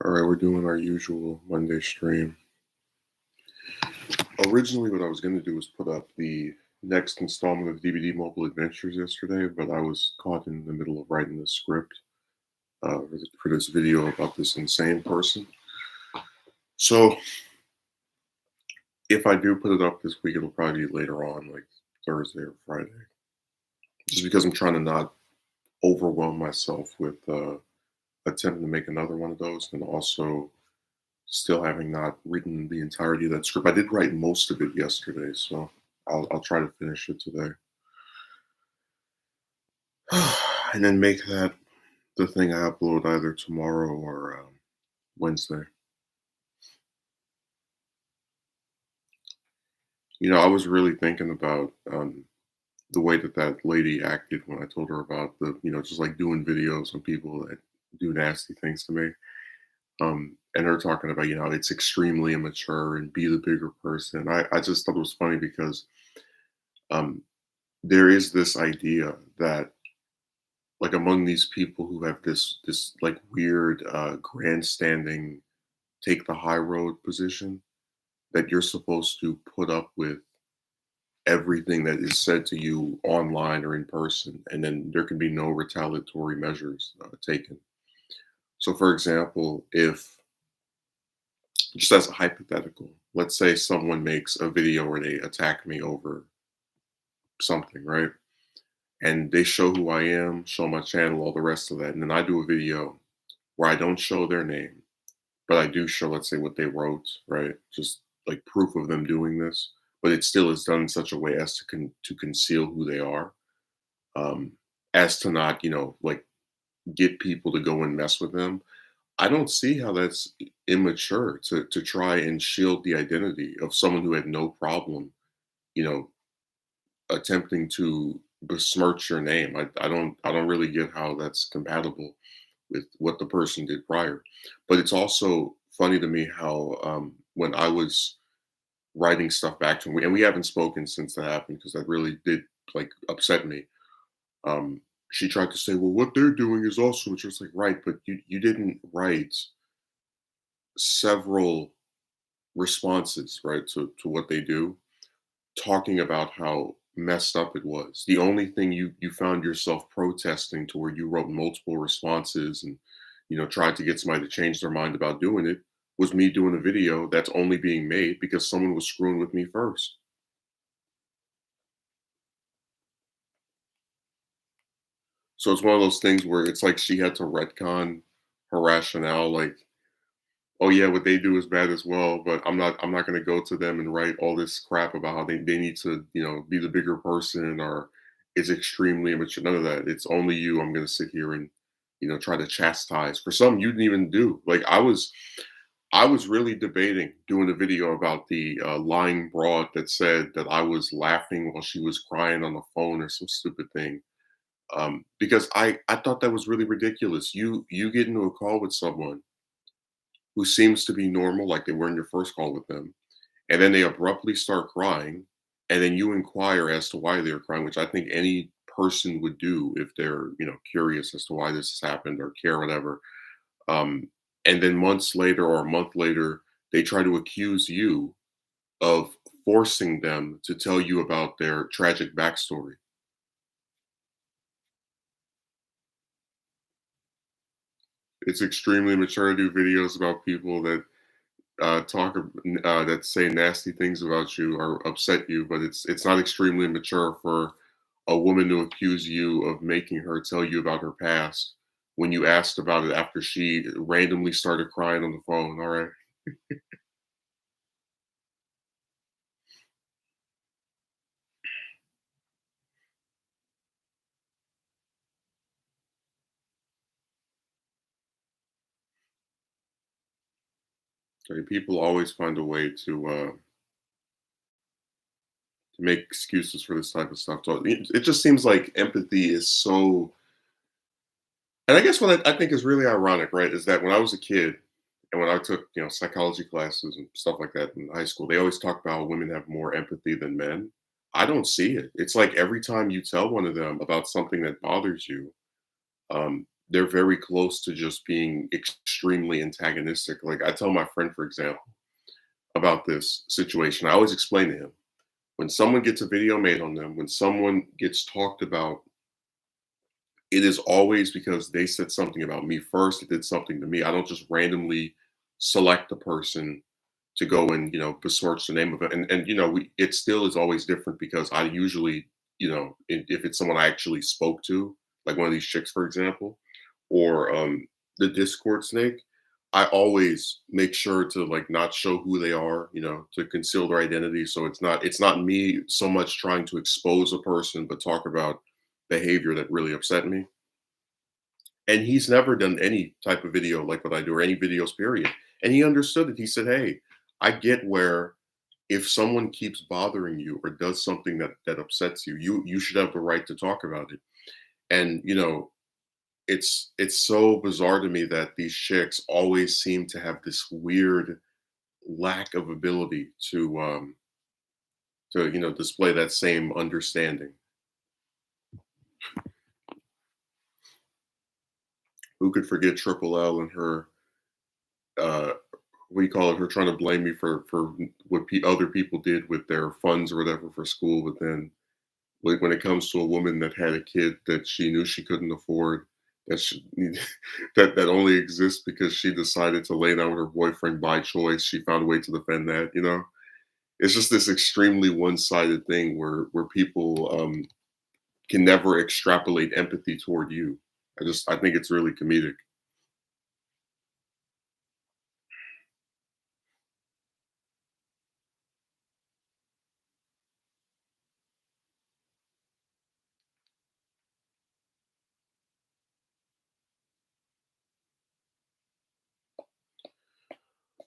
All right, we're doing our usual Monday stream. Originally, what I was going to do was put up the next installment of DVD Mobile Adventures yesterday, but I was caught in the middle of writing the script for this video about this insane person. So, if I do put it up this week, it'll probably be later on, like Thursday or Friday, just because I'm trying to not overwhelm myself with attempting to make another one of those, and also still having not written the entirety of that script. I did write most of it yesterday, so I'll try to finish it today. And then make that the thing I upload either tomorrow or Wednesday. I was really thinking about the way that lady acted when I told her about just like doing videos on people that do nasty things to me. And her talking about, it's extremely immature and be the bigger person. I just thought it was funny because um, there is this idea that like among these people who have this like weird grandstanding take the high road position that you're supposed to put up with everything that is said to you online or in person, and then there can be no retaliatory measures taken. So for example, if just as a hypothetical, let's say someone makes a video where they attack me over something, right? And they show who I am, show my channel, all the rest of that, and then I do a video where I don't show their name, but I do show, let's say, what they wrote, right? Just like proof of them doing this, but it still is done in such a way as to conceal who they are, um, as to not, like get people to go and mess with them. I don't see how that's immature to try and shield the identity of someone who had no problem, you know, attempting to besmirch your name. I don't really get how that's compatible with what the person did prior. But it's also funny to me how when I was writing stuff back to him, and we haven't spoken since that happened because that really did like upset me. Um, she tried to say, "Well, what they're doing is also," just like, right, but you didn't write several responses, right, to what they do, talking about how messed up it was. The only thing you found yourself protesting to where you wrote multiple responses and tried to get somebody to change their mind about doing it was me doing a video that's only being made because someone was screwing with me first. So it's one of those things where it's like she had to retcon her rationale, like, oh yeah, what they do is bad as well, but I'm not gonna go to them and write all this crap about how they need to, be the bigger person or is extremely immature. None of that. It's only you I'm gonna sit here and, try to chastise for something you didn't even do. Like I was really debating doing a video about the lying broad that said that I was laughing while she was crying on the phone or some stupid thing. Because I thought that was really ridiculous. You get into a call with someone who seems to be normal, like they were in your first call with them, and then they abruptly start crying, and then you inquire as to why they're crying, which I think any person would do if they're, curious as to why this has happened or care, whatever. Um, and then months later or a month later, they try to accuse you of forcing them to tell you about their tragic backstory. It's extremely mature to do videos about people that that say nasty things about you or upset you, but it's not extremely mature for a woman to accuse you of making her tell you about her past when you asked about it after she randomly started crying on the phone. All right. Okay, people always find a way to make excuses for this type of stuff. So it just seems like empathy is so. And I guess what I think is really ironic, right, is that when I was a kid and when I took, psychology classes and stuff like that in high school, they always talk about how women have more empathy than men. I don't see it. It's like every time you tell one of them about something that bothers you, they're very close to just being extremely antagonistic. Like I tell my friend, for example, about this situation, I always explain to him when someone gets a video made on them, when someone gets talked about, it is always because they said something about me first. It did something to me. I don't just randomly select a person to go and besmirch the name of it. And it still is always different because I usually if it's someone I actually spoke to, like one of these chicks, for example, or the Discord snake, I always make sure to like not show who they are, to conceal their identity. So it's not me so much trying to expose a person, but talk about behavior that really upset me. And he's never done any type of video like what I do or any videos, period. And he understood it. He said, "Hey, I get where if someone keeps bothering you or does something that upsets you, you should have the right to talk about it." And it's so bizarre to me that these chicks always seem to have this weird lack of ability to display that same understanding. Who could forget Triple L and her uh we call it her trying to blame me for what other people did with their funds or whatever for school, but then like when it comes to a woman that had a kid that she knew she couldn't afford, that she, that only exists because she decided to lay down with her boyfriend by choice. She found a way to defend that. It's just this extremely one-sided thing where people can never extrapolate empathy toward you. I think it's really comedic.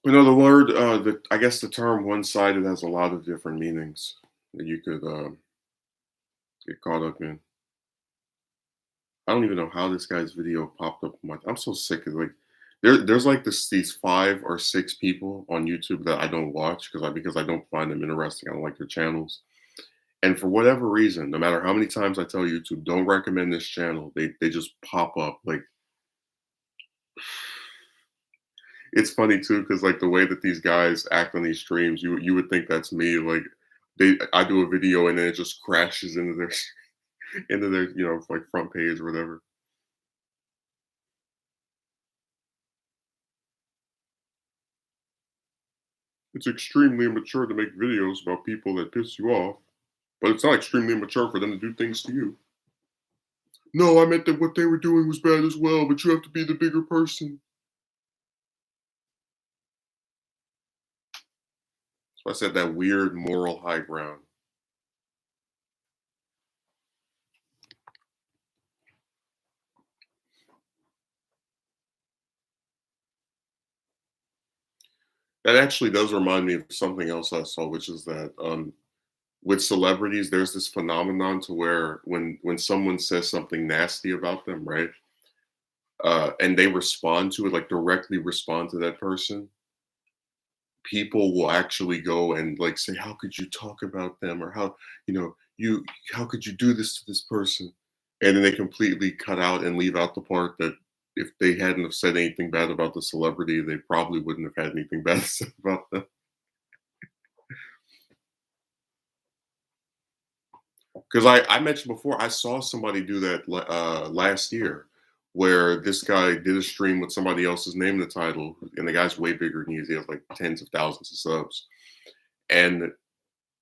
The word, I guess the term one-sided has a lot of different meanings that you could get caught up in. I don't even know how this guy's video popped up on my. I'm so sick of like there's like these 5 or 6 people on YouTube that I don't watch because I don't find them interesting. I don't like their channels. And for whatever reason, no matter how many times I tell YouTube, don't recommend this channel, they just pop up. Like it's funny too, because like the way that these guys act on these streams, you would think that's me. Like I do a video and then it just crashes into their into their like front page or whatever. It's extremely immature to make videos about people that piss you off, but it's not extremely immature for them to do things to you. No, I meant that what they were doing was bad as well, but you have to be the bigger person. So I said that weird moral high ground. That actually does remind me of something else I saw, which is that with celebrities, there's this phenomenon to where when someone says something nasty about them, right? And they respond to it, like directly respond to that person, people will actually go and like say, "How could you talk about them?" or you how could you do this to this person?" And then they completely cut out and leave out the part that if they hadn't have said anything bad about the celebrity, they probably wouldn't have had anything bad to say about them. Because I mentioned before, I saw somebody do that last year, where this guy did a stream with somebody else's name in the title, and the guy's way bigger than he is. He has like tens of thousands of subs, and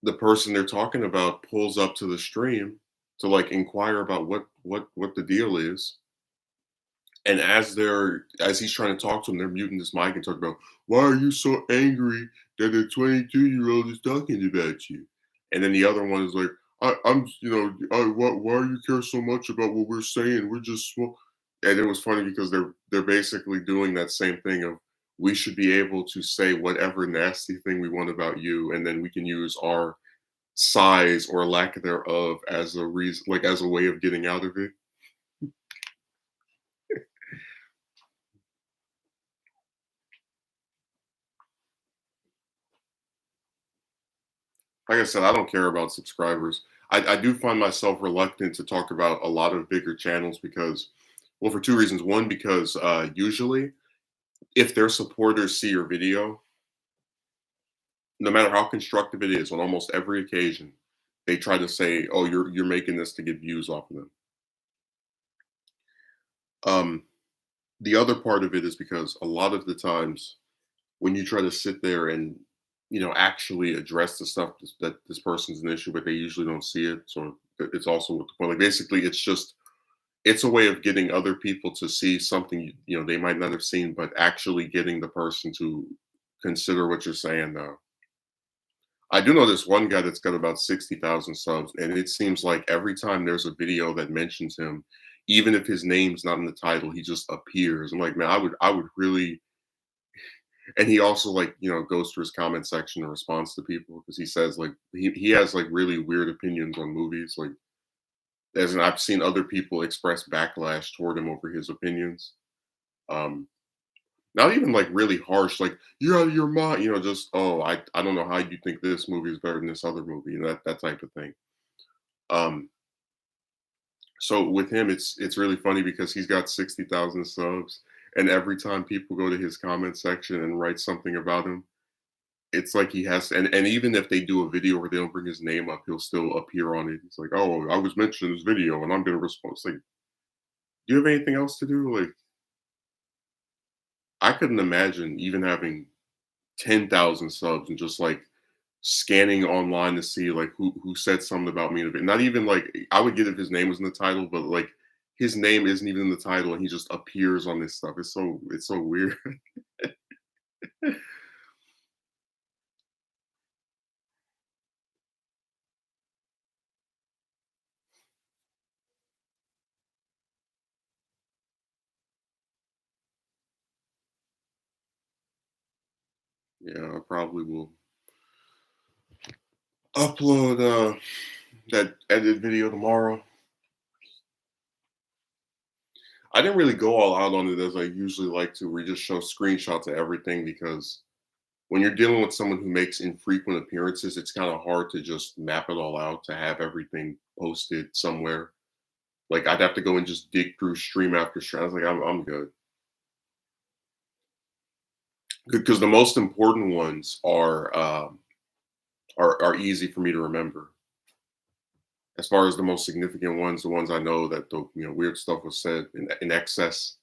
the person they're talking about pulls up to the stream to like inquire about what the deal is. And as he's trying to talk to him, they're muting this mic and talking about why are you so angry that a 22-year-old is talking about you? And then the other one is like, I'm why do you care so much about what we're saying? We're just and it was funny because they're basically doing that same thing of we should be able to say whatever nasty thing we want about you, and then we can use our size or lack thereof as a reason, like as a way of getting out of it. Like I said, I don't care about subscribers. I do find myself reluctant to talk about a lot of bigger channels because Well, for two reasons. One, because usually if their supporters see your video, no matter how constructive it is, on almost every occasion, they try to say, "Oh, you're making this to get views off of them." Um, the other part of it is because a lot of the times when you try to sit there and actually address the stuff that this person's an issue, but they usually don't see it. So it's also with the point. Like basically, it's a way of getting other people to see something they might not have seen, but actually getting the person to consider what you're saying now. I do know this one guy that's got about 60,000 subs, and it seems like every time there's a video that mentions him, even if his name's not in the title, he just appears. I'm like, man, I would really. And he also like goes through his comment section and responds to people because he says like he has like really weird opinions on movies. Like, as in I've seen other people express backlash toward him over his opinions. Um, Not even like really harsh, like you're out of your mind, just I don't know how you think this movie is better than this other movie, that type of thing. Um, so with him, it's really funny because he's got 60,000 subs, and every time people go to his comment section and write something about him, it's like he has, and even if they do a video where they don't bring his name up, he'll still appear on it. He's like, "Oh, I was mentioned in this video, and I'm gonna respond." It's like, do you have anything else to do? Like, I couldn't imagine even having 10,000 subs and just like scanning online to see like who said something about me in a bit. Not even like I would get if his name was in the title, but like his name isn't even in the title and he just appears on this stuff. It's so weird. Yeah, I probably will upload that edited video tomorrow. I didn't really go all out on it as I usually like to, where you just show screenshots of everything because when you're dealing with someone who makes infrequent appearances, it's kind of hard to just map it all out to have everything posted somewhere. Like I'd have to go and just dig through stream after stream. I was like, I'm good because the most important ones are easy for me to remember. As far as the most significant ones, the ones I know that the weird stuff was said in excess.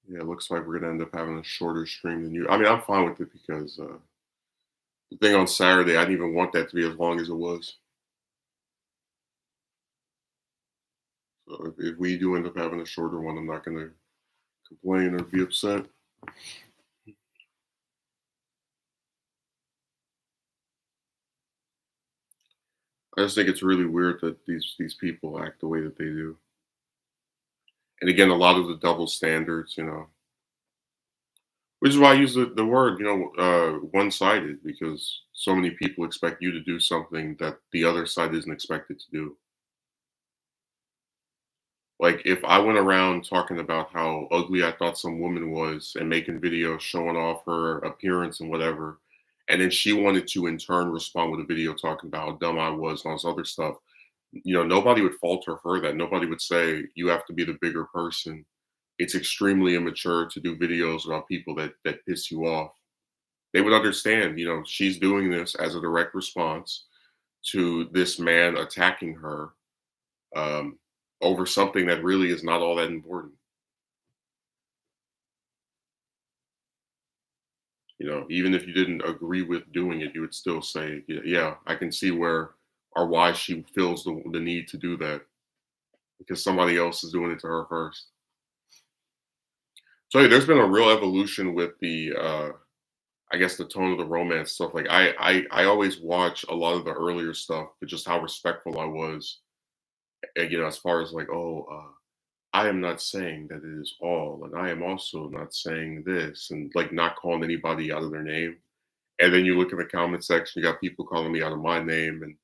Yeah, it looks like we're gonna end up having a shorter stream than you. I mean, I'm fine with it because the thing on Saturday, I didn't even want that to be as long as it was. So if we do end up having a shorter one, I'm not gonna complain or be upset. I just think it's really weird that these people act the way that they do. And again, a lot of the double standards, which is why I use the word, one-sided, because so many people expect you to do something that the other side isn't expected to do. Like if I went around talking about how ugly I thought some woman was and making videos showing off her appearance and whatever, and then she wanted to in turn respond with a video talking about how dumb I was and all this other stuff, nobody would fault her for that. Nobody would say you have to be the bigger person. It's extremely immature to do videos about people that piss you off. They would understand, she's doing this as a direct response to this man attacking her um, over something that really is not all that important. Even if you didn't agree with doing it, you would still say, yeah, yeah, I can see where or why she feels the need to do that because somebody else is doing it to her first. So yeah, there's been a real evolution with the I guess the tone of the romance stuff. Like I always watch a lot of the earlier stuff, but just how respectful I was, as far as like, oh, I am not saying that it is all, and I am also not saying this, and like not calling anybody out of their name. And then you look in the comment section, you got people calling me out of my name and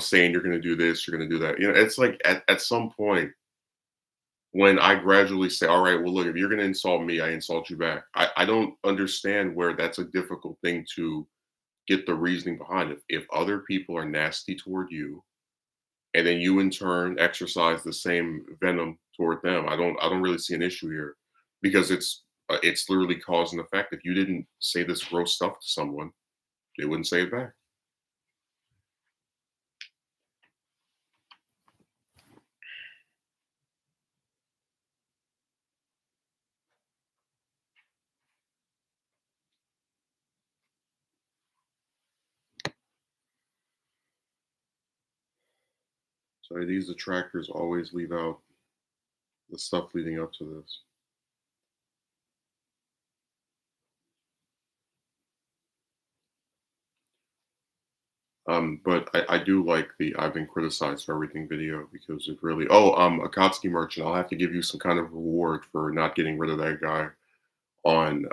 saying you're gonna do this, you're gonna do that. It's like at some point when I gradually say, all right, well, look, if you're going to insult me, I insult you back. I don't understand where that's a difficult thing to get the reasoning behind it. If other people are nasty toward you, and then you in turn exercise the same venom toward them, I don't really see an issue here, because it's literally cause and effect. If you didn't say this gross stuff to someone, they wouldn't say it back. So these detractors always leave out the stuff leading up to this. But I do like the I've been criticized for everything video, because it really, Akatsuki Merchant, I'll have to give you some kind of reward for not getting rid of that guy on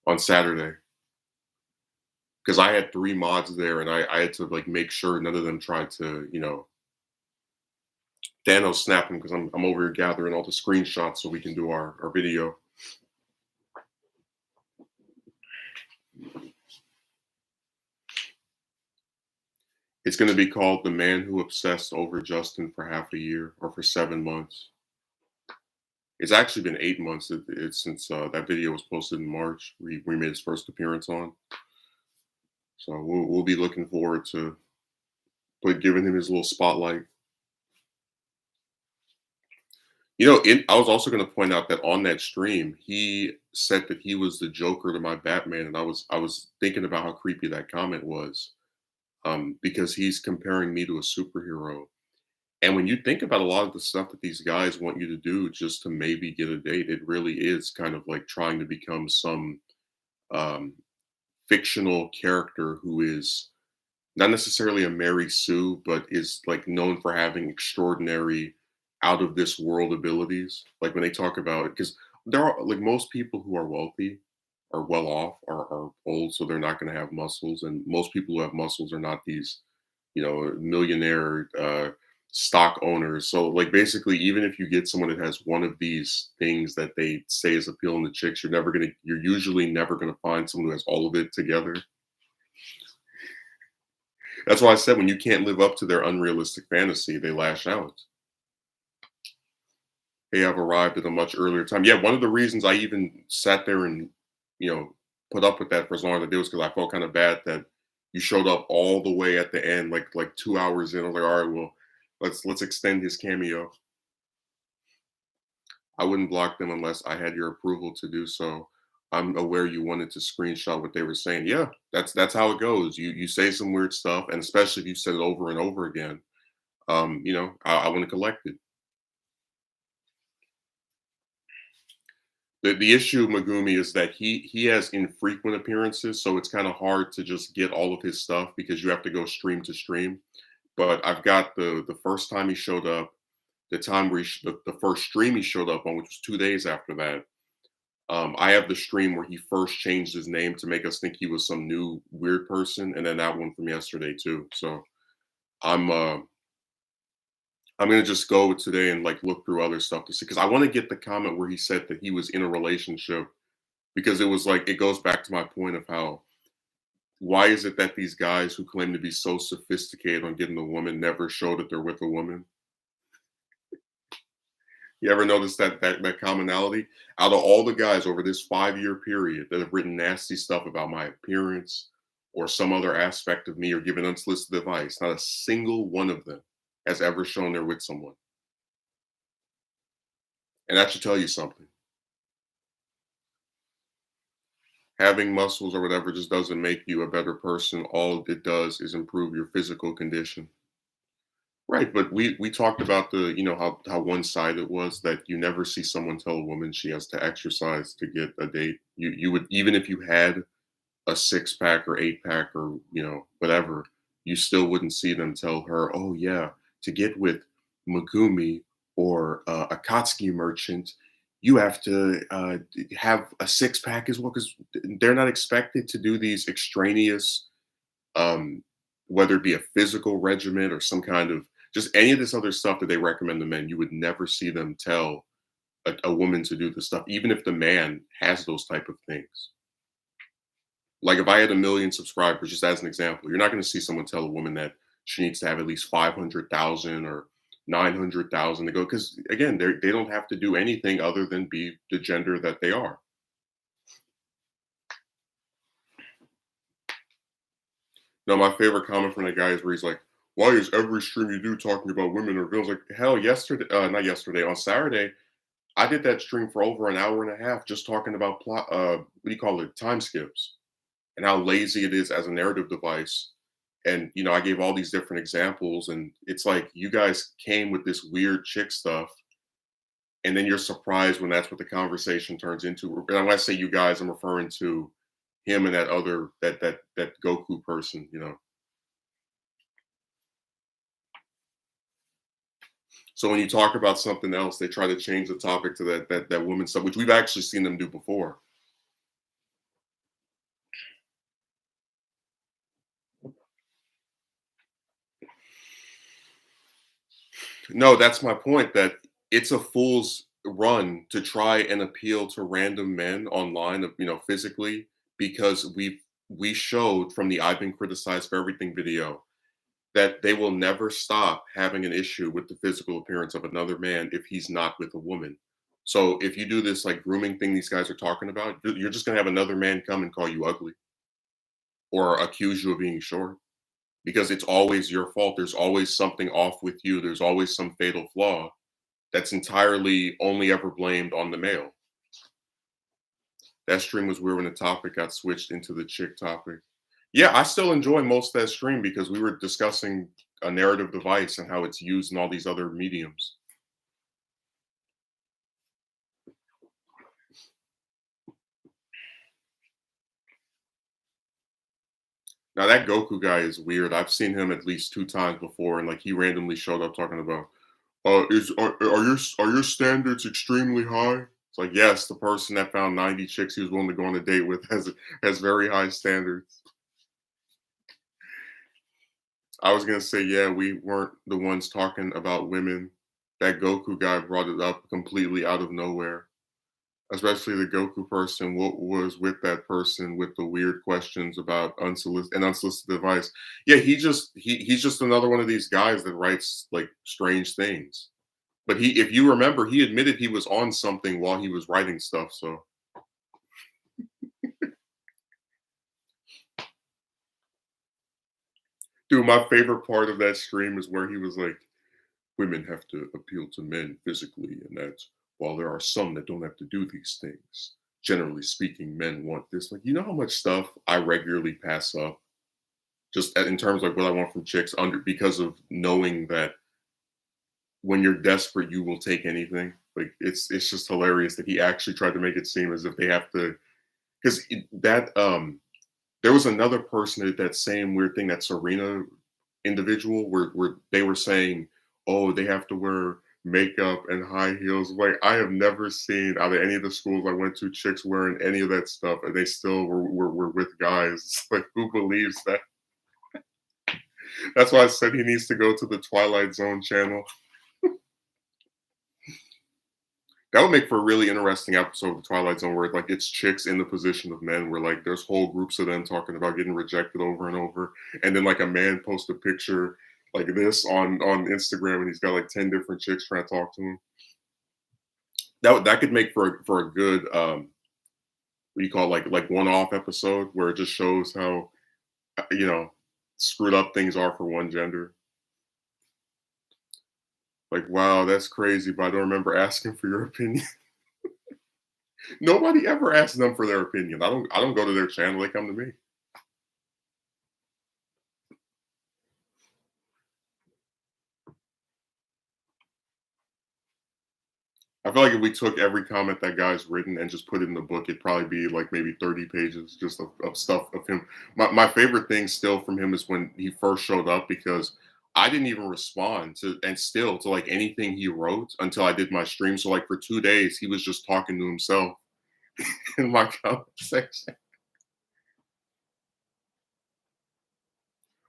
on Saturday, because I had 3 mods there, and I had to like make sure none of them tried to, Thanos snap him, because I'm over here gathering all the screenshots so we can do our video. It's going to be called "The Man Who Obsessed Over Justin for Half a Year, or for 7 months." It's actually been 8 months since that video was posted in March. We made his first appearance on, so we'll be looking forward to giving him his little spotlight. I was also going to point out that on that stream, he said that he was the Joker to my Batman, and I was thinking about how creepy that comment was, because he's comparing me to a superhero. And when you think about a lot of the stuff that these guys want you to do just to maybe get a date, it really is kind of like trying to become some um, fictional character who is not necessarily a Mary Sue, but is like known for having extraordinary, out of this world abilities. Like when they talk about it, because there are like most people who are wealthy are well off, are old, so they're not going to have muscles. And most people who have muscles are not these, millionaire stock owners. So like basically, even if you get someone that has one of these things that they say is appealing to chicks, you're usually never gonna find someone who has all of it together. That's why I said when you can't live up to their unrealistic fantasy, they lash out. They have arrived at a much earlier time. Yeah, one of the reasons I even sat there and, you know, put up with that for as long as I did was because I felt kind of bad that you showed up all the way at the end, like 2 hours in. I was like, all right, well, let's extend his cameo. I wouldn't block them unless I had your approval to do so. I'm aware you wanted to screenshot what they were saying. Yeah, that's how it goes. You say some weird stuff, and especially if you said it over and over again, I want to collect it. The issue, Megumi, is that he has infrequent appearances, so it's kind of hard to just get all of his stuff because you have to go stream to stream. But I've got the first time he showed up, the time where the first stream he showed up on, which was 2 days after that. I have the stream where he first changed his name to make us think he was some new weird person, and then that one from yesterday too. So I'm uh I'm gonna just go today and like look through other stuff to see, because I want to get the comment where he said that he was in a relationship, because it was like it goes back to my point of how, why is it that these guys who claim to be so sophisticated on getting a woman never show that they're with a woman? You ever notice that commonality? Out of all the guys over this 5-year period that have written nasty stuff about my appearance or some other aspect of me or given unsolicited advice, not a single one of them has ever shown they're with someone. And that should tell you something. Having muscles or whatever just doesn't make you a better person. All it does is improve your physical condition. Right, but we talked about the, how one-sided it was, that you never see someone tell a woman she has to exercise to get a date. You would, even if you had a 6 pack or 8 pack or, whatever, you still wouldn't see them tell her, "Oh yeah, to get with Megumi or Akatsuki Merchant, you have to have a 6 pack as well," because they're not expected to do these extraneous, um, whether it be a physical regimen or some kind of Just any of this other stuff that they recommend to men, you would never see them tell a woman to do the stuff, even if the man has those type of things. Like if I had 1 million subscribers, just as an example, you're not going to see someone tell a woman that she needs to have at least 500,000 or 900,000 to go. Because again, they don't have to do anything other than be the gender that they are. Now, my favorite comment from the guy is where he's like, "Why is every stream you do talking about women or girls?" Like, hell, yesterday, not yesterday, on Saturday, I did that stream for over an hour and a half, just talking about plot. What do you call it? Time skips, and how lazy it is as a narrative device. And I gave all these different examples, and it's like you guys came with this weird chick stuff, and then you're surprised when that's what the conversation turns into. And when I say you guys, I'm referring to him and that other that Goku person. So when you talk about something else, they try to change the topic to that woman stuff, which we've actually seen them do before. No, that's my point. That it's a fool's run to try and appeal to random men online, physically, because we showed from the "I've been criticized for everything" video that they will never stop having an issue with the physical appearance of another man if he's not with a woman. So if you do this like grooming thing these guys are talking about, you're just gonna have another man come and call you ugly or accuse you of being short because it's always your fault. There's always something off with you. There's always some fatal flaw that's entirely only ever blamed on the male. That stream was weird when the topic got switched into the chick topic. Yeah, I still enjoy most of that stream because we were discussing a narrative device and how it's used in all these other mediums. Now that Goku guy is weird. I've seen him at least 2 times before, and like he randomly showed up talking about, is are your standards extremely high? It's like yes, the person that found 90 chicks he was willing to go on a date with has very high standards. I was gonna say, yeah, we weren't the ones talking about women. That Goku guy brought it up completely out of nowhere. Especially the Goku person, what was with that person with the weird questions about unsolicited advice. Yeah, he's just another one of these guys that writes like strange things. But if you remember, he admitted he was on something while he was writing stuff. So, dude, my favorite part of that stream is where he was like, women have to appeal to men physically, and that's while there are some that don't have to do these things. Generally speaking, men want this. Like, you know how much stuff I regularly pass up just in terms of what I want from chicks under because of knowing that when you're desperate, you will take anything. Like it's just hilarious that he actually tried to make it seem as if they have to because that there was another person that same weird thing that Serena individual where they were saying, oh, they have to wear makeup and high heels. Like I have never seen out of any of the schools I went to chicks wearing any of that stuff, and they still were with guys. It's like who believes that? That's why I said he needs to go to the Twilight Zone channel. That would make for a really interesting episode of the Twilight Zone where like it's chicks in the position of men, where like there's whole groups of them talking about getting rejected over and over, and then like a man posts a picture like this on Instagram, and he's got like 10 different chicks trying to talk to him. That could make for a good what do you call it, like one off episode where it just shows how you know screwed up things are for one gender. Like, wow, that's crazy, but I don't remember asking for your opinion. Nobody ever asks them for their opinion. I don't go to their channel, they come to me. I feel like if we took every comment that guy's written and just put it in the book, it'd probably be like maybe 30 pages just of stuff of him. My favorite thing still from him is when he first showed up because I didn't even respond to like anything he wrote until I did my stream. So like for 2 days, he was just talking to himself in my comment section.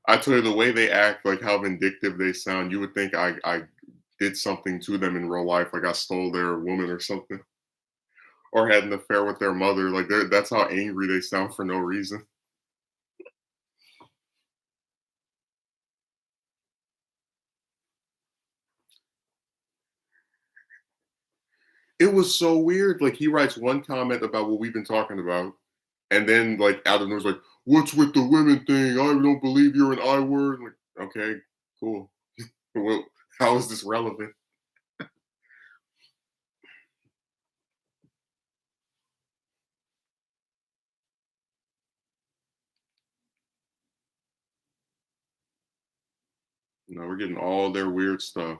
I tell you, the way they act, like how vindictive they sound, you would think I did something to them in real life, like I stole their woman or something, or had an affair with their mother. Like that's how angry they sound for no reason. It was so weird. Like he writes one comment about what we've been talking about, and then like out of nowhere, like, "What's with the women thing? I don't believe you're an I word." Like, okay, cool. Well, how is this relevant? You know, we're getting all their weird stuff,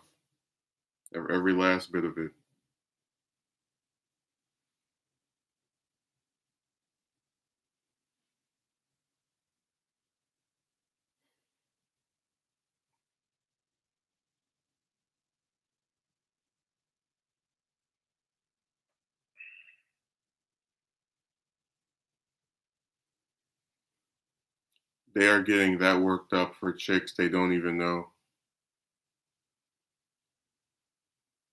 every last bit of it. They are getting that worked up for chicks they don't even know.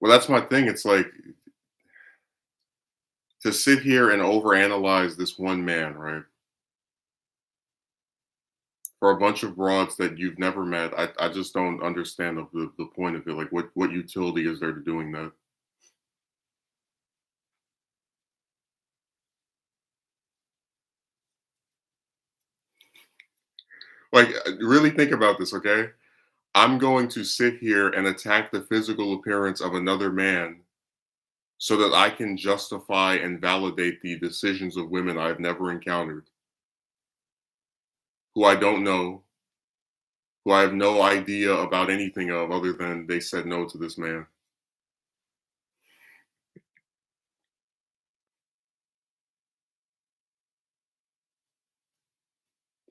Well, that's my thing. It's like to sit here and overanalyze this one man, right? For a bunch of broads that you've never met, I just don't understand the point of it. Like, what utility is there to doing that? Like, really think about this, okay? I'm going to sit here and attack the physical appearance of another man so that I can justify and validate the decisions of women I've never encountered, who I don't know, who I have no idea about anything of other than they said no to this man.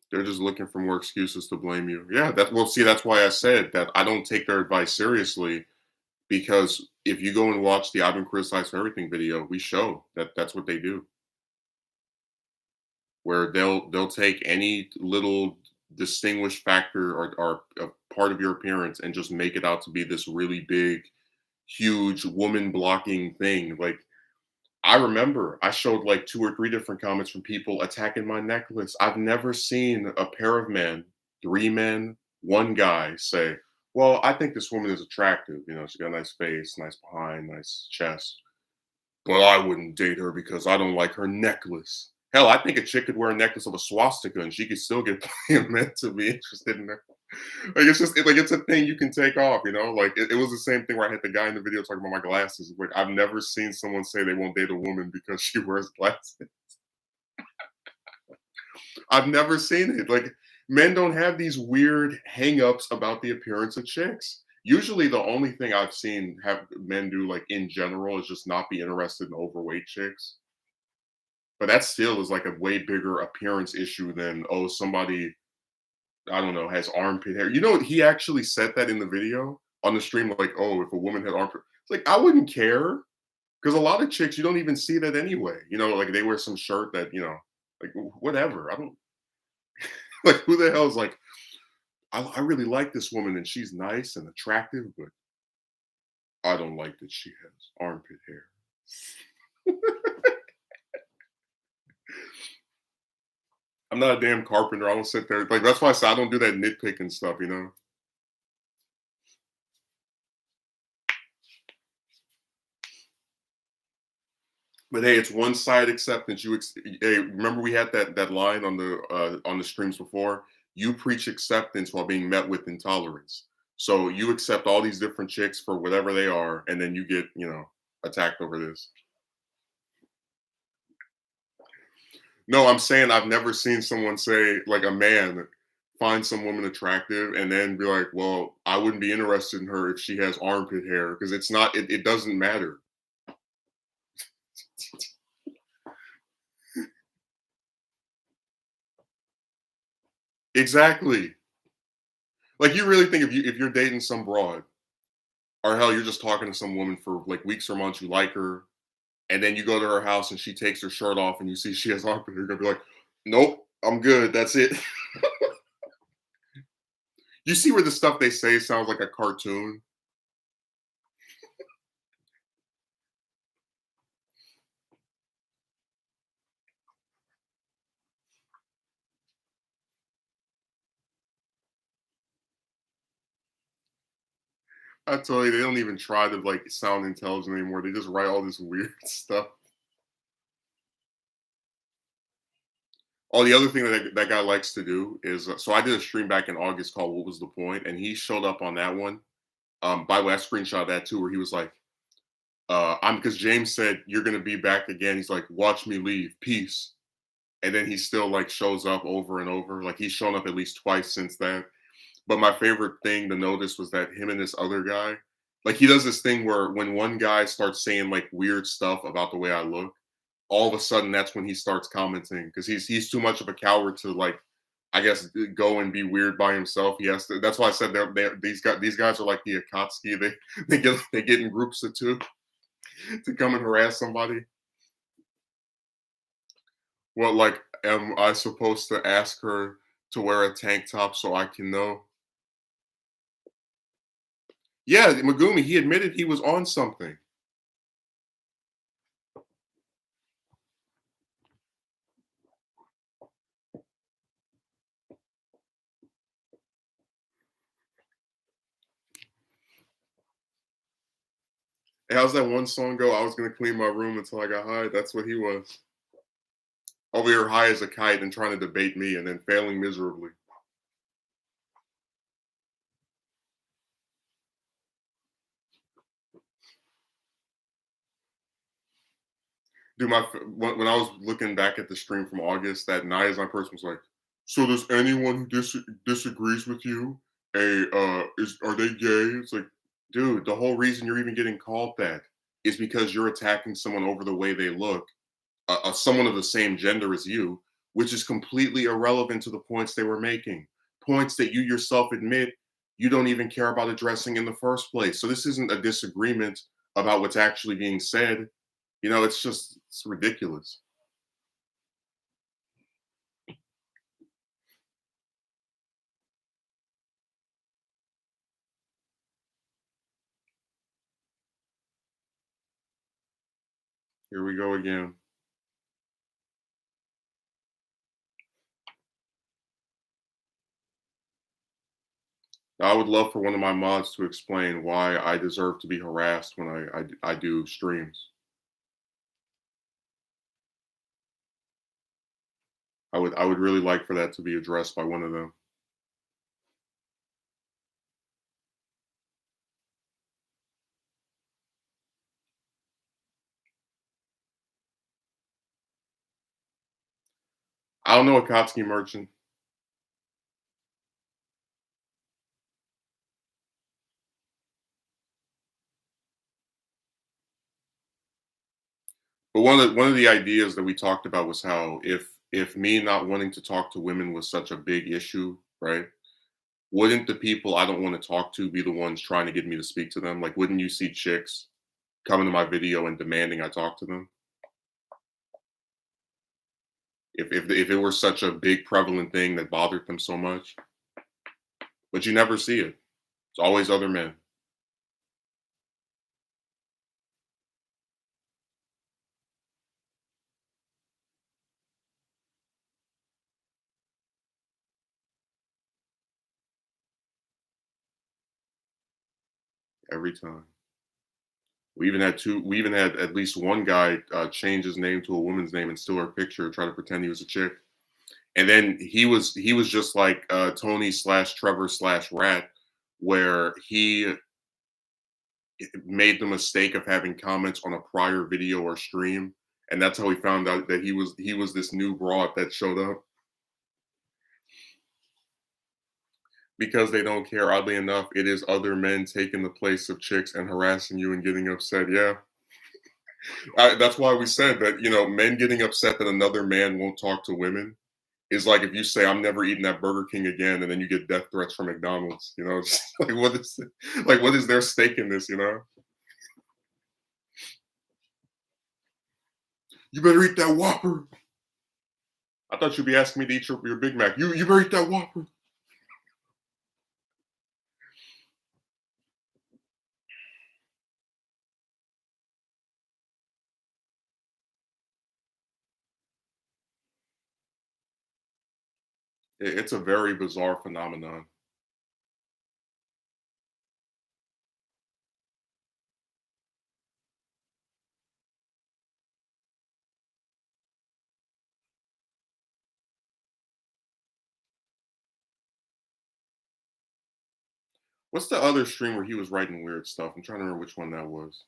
They're just looking for more excuses to blame you. Yeah, that's well, see, that's why I said that I don't take their advice seriously because if you go and watch the I've been criticized for everything video, we show that that's what they do. Where they'll take any little distinguished factor or a part of your appearance and just make it out to be this really big, huge woman blocking thing. Like I remember I showed like 2 or 3 different comments from people attacking my necklace. I've never seen a pair of men, 3 men, 1 guy say, "Well, I think this woman is attractive. You know, she's got a nice face, nice behind, nice chest, but I wouldn't date her because I don't like her necklace." Hell, I think a chick could wear a necklace of a swastika and she could still get plenty of men to be interested in her. Like it's just like it's a thing you can take off, you know. Like it was the same thing where I had the guy in the video talking about my glasses. Like I've never seen someone say they won't date a woman because she wears glasses. I've never seen it. Like men don't have these weird hangups about the appearance of chicks. Usually, the only thing I've seen have men do, like in general, is just not be interested in overweight chicks. But that still is like a way bigger appearance issue than oh somebody I don't know, has armpit hair. You know, he actually said that in the video on the stream, like, "Oh, if a woman had armpit," it's like I wouldn't care because a lot of chicks you don't even see that anyway. You know, like they wear some shirt that you know, like whatever. I don't like who the hell is like. I really like this woman and she's nice and attractive, but I don't like that she has armpit hair. I'm not a damn carpenter. I don't sit there like that's why I say I don't do that nitpicking stuff. You know. But hey, it's one side acceptance. Hey, remember we had that line on the streams before. You preach acceptance while being met with intolerance. So you accept all these different chicks for whatever they are, and then you get attacked over this. No, I'm saying I've never seen someone say like a man find some woman attractive and then be like, well, I wouldn't be interested in her if she has armpit hair because it's not. It doesn't matter. Exactly. Like you really think if you're dating some broad or hell, you're just talking to some woman for like weeks or months, you like her, and then you go to her house and she takes her shirt off and you see she has armpit hair, you're gonna be like, nope, I'm good. That's it. You see where the stuff they say sounds like a cartoon? I tell you, they don't even try to like sound intelligent anymore. They just write all this weird stuff. Oh, the other thing that guy likes to do is so I did a stream back in August called "What Was the Point," and he showed up on that one. By the way, I screenshot that too, where he was like, "I'm," because James said, "You're gonna be back again." He's like, "Watch me leave, peace," and then he still like shows up over and over. Like he's shown up at least twice since then. But my favorite thing to notice was that him and this other guy, like he does this thing where when one guy starts saying like weird stuff about the way I look, all of a sudden that's when he starts commenting because he's too much of a coward to like, I guess, go and be weird by himself. He has to. That's why I said these guys are like the Akatsuki. They get in groups of two to come and harass somebody. Well, like, am I supposed to ask her to wear a tank top so I can know? Yeah, Megumi, he admitted he was on something. Hey, how's that one song go? I was gonna clean my room until I got high. That's what he was. Over here high as a kite and trying to debate me and then failing miserably. Dude, when I was looking back at the stream from August, that Niazan person was like, "So does anyone who disagrees with you, are they gay?" It's like, dude, the whole reason you're even getting called that is because you're attacking someone over the way they look, someone of the same gender as you, which is completely irrelevant to the points they were making. Points that you yourself admit you don't even care about addressing in the first place. So this isn't a disagreement about what's actually being said. It's ridiculous. Here we go again. I would love for one of my mods to explain why I deserve to be harassed when I do streams. I would really like for that to be addressed by one of them. I don't know Akatsuki Merchant, but one of the ideas that we talked about was how if me not wanting to talk to women was such a big issue, right? Wouldn't the people I don't want to talk to be the ones trying to get me to speak to them? Like, wouldn't you see chicks coming to my video and demanding I talk to them? If it were such a big prevalent thing that bothered them so much, but you never see it. It's always other men every time. We even had at least one guy change his name to a woman's name and steal her picture, try to pretend he was a chick. And then he was just like Tony slash Trevor slash Rat, where he made the mistake of having comments on a prior video or stream, and that's how he found out that he was this new broad that showed up because they don't care. Oddly enough, it is other men taking the place of chicks and harassing you and getting upset. Yeah, that's why we said that men getting upset that another man won't talk to women is like if you say I'm never eating that Burger King again, and then you get death threats from McDonald's. It's what is their stake in this? You better eat that Whopper. I thought you'd be asking me to eat your Big Mac. You better eat that Whopper. It's a very bizarre phenomenon. What's the other stream where he was writing weird stuff? I'm trying to remember which one that was.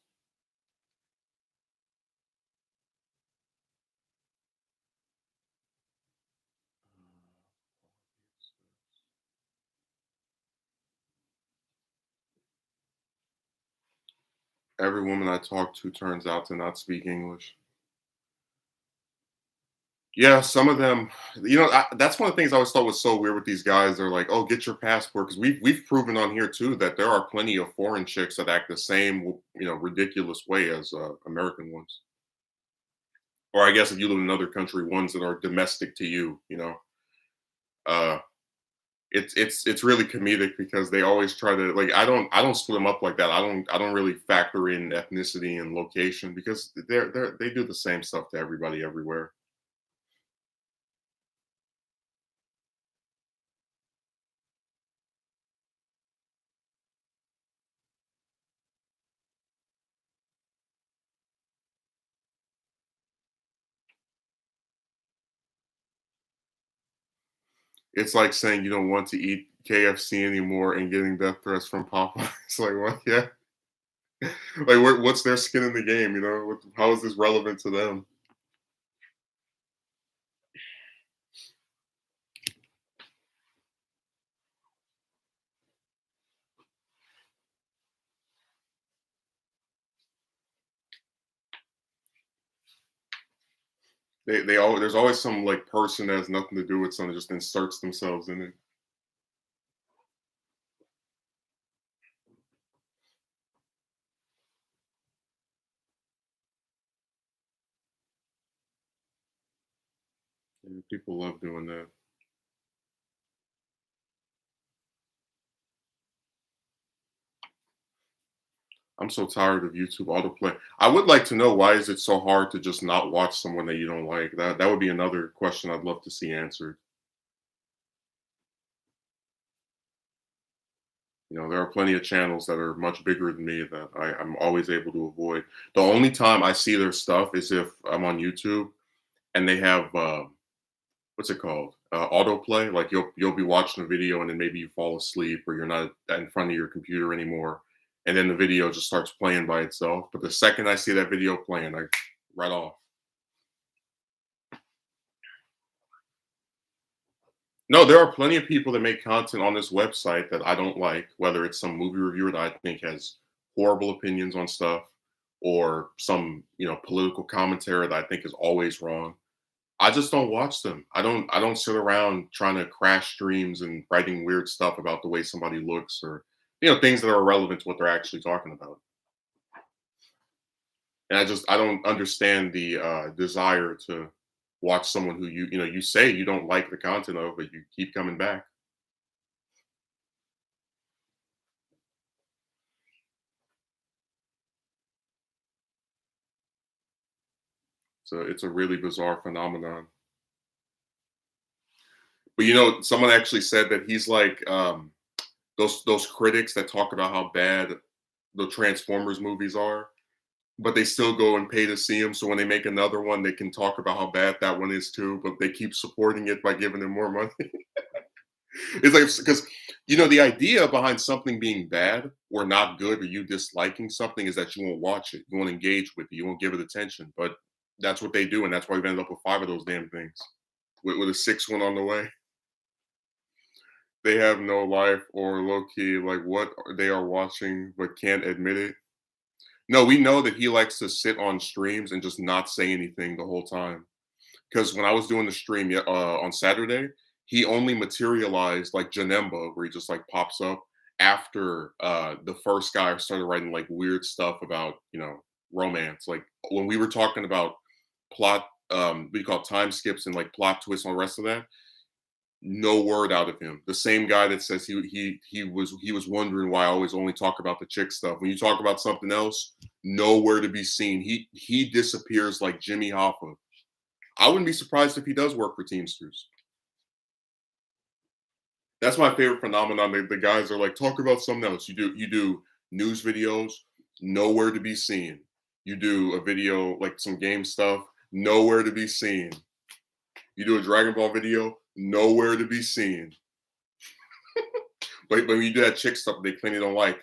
Every woman I talk to turns out to not speak English. Yeah, some of them, that's one of the things I always thought was so weird with these guys. They're like, "Oh, get your passport," because we've proven on here too that there are plenty of foreign chicks that act the same, ridiculous way as American ones. Or I guess if you live in another country, ones that are domestic to you. Uh, it's really comedic because they always try to like. I don't split them up like that. I don't really factor in ethnicity and location because they do the same stuff to everybody everywhere. It's like saying you don't want to eat KFC anymore and getting death threats from Popeyes. It's like, what? Yeah. Like, what's their skin in the game? How is this relevant to them? There's always some like person that has nothing to do with something just inserts themselves in it. And people love doing that. I'm so tired of YouTube autoplay. I would like to know why is it so hard to just not watch someone that you don't like? That would be another question I'd love to see answered. There are plenty of channels that are much bigger than me that I'm always able to avoid. The only time I see their stuff is if I'm on YouTube and they have what's it called? Autoplay. Like you'll be watching a video and then maybe you fall asleep or you're not in front of your computer anymore, and then the video just starts playing by itself. But the second I see that video playing, I right off. No, there are plenty of people that make content on this website that I don't like, whether it's some movie reviewer that I think has horrible opinions on stuff, or some political commentary that I think is always wrong. I just don't watch them. I don't sit around trying to crash streams and writing weird stuff about the way somebody looks or things that are irrelevant to what they're actually talking about. And I don't understand the desire to watch someone who you say you don't like the content of, but you keep coming back. So it's a really bizarre phenomenon. But someone actually said that he's like those critics that talk about how bad the Transformers movies are, but they still go and pay to see them. So when they make another one, they can talk about how bad that one is too. But they keep supporting it by giving them more money. It's like because the idea behind something being bad or not good or you disliking something is that you won't watch it, you won't engage with it, you won't give it attention. But that's what they do, and that's why we've ended up with five of those damn things, with a sixth one on the way. They have no life or low key like what they are watching but can't admit it. No, we know that he likes to sit on streams and just not say anything the whole time. Because when I was doing the stream on Saturday, he only materialized like Janemba, where he just like pops up after the first guy started writing like weird stuff about romance. Like when we were talking about plot, we call it time skips and like plot twists and all the rest of that. No word out of him. The same guy that says he was wondering why I always only talk about the chick stuff. When you talk about something else, nowhere to be seen. He disappears like Jimmy Hoffa. I wouldn't be surprised if he does work for Teamsters. That's my favorite phenomenon. The guys are like, talk about something else. You do news videos, nowhere to be seen. You do a video like some game stuff, nowhere to be seen. You do a Dragon Ball video, nowhere to be seen. But when you do that chick stuff, they claim they don't like.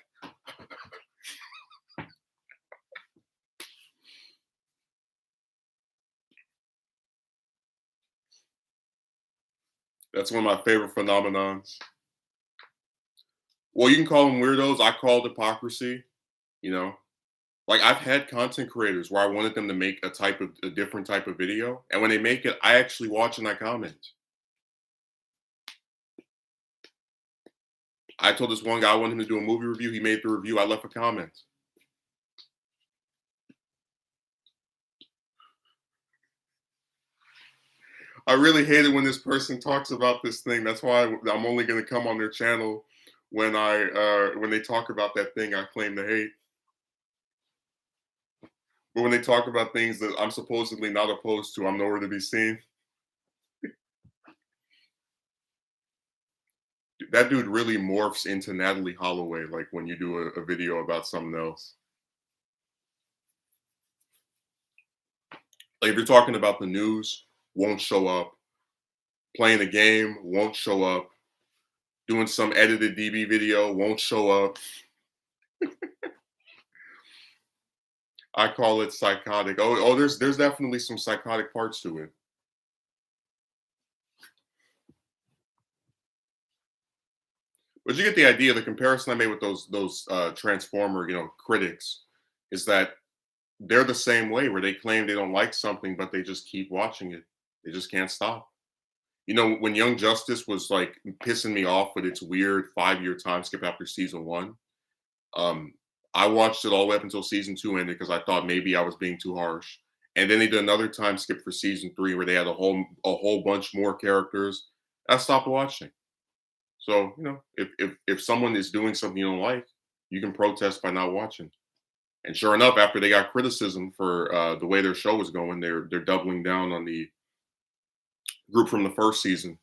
That's one of my favorite phenomenons. Well, you can call them weirdos. I call it hypocrisy. You know, like I've had content creators where I wanted them to make a different type of video, and when they make it, I actually watch and I comment. I told this one guy I wanted him to do a movie review. He made the review. I left a comment. I really hate it when this person talks about this thing. That's why I'm only going to come on their channel when they talk about that thing I claim to hate. But when they talk about things that I'm supposedly not opposed to, I'm nowhere to be seen. That dude really morphs into Natalie Holloway, like when you do a video about something else. Like if you're talking about the news, won't show up. Playing a game, won't show up. Doing some edited DB video, won't show up. I call it psychotic. There's definitely some psychotic parts to it. But you get the idea. The comparison I made with those Transformer, critics, is that they're the same way, where they claim they don't like something, but they just keep watching it. They just can't stop. When Young Justice was like pissing me off with its weird 5-year time skip after season one, um, I watched it all the way up until season two ended because I thought maybe I was being too harsh. And then they did another time skip for season three where they had a whole bunch more characters. I stopped watching. So if someone is doing something you don't like, you can protest by not watching. And sure enough, after they got criticism for the way their show was going, they're doubling down on the group from the first season,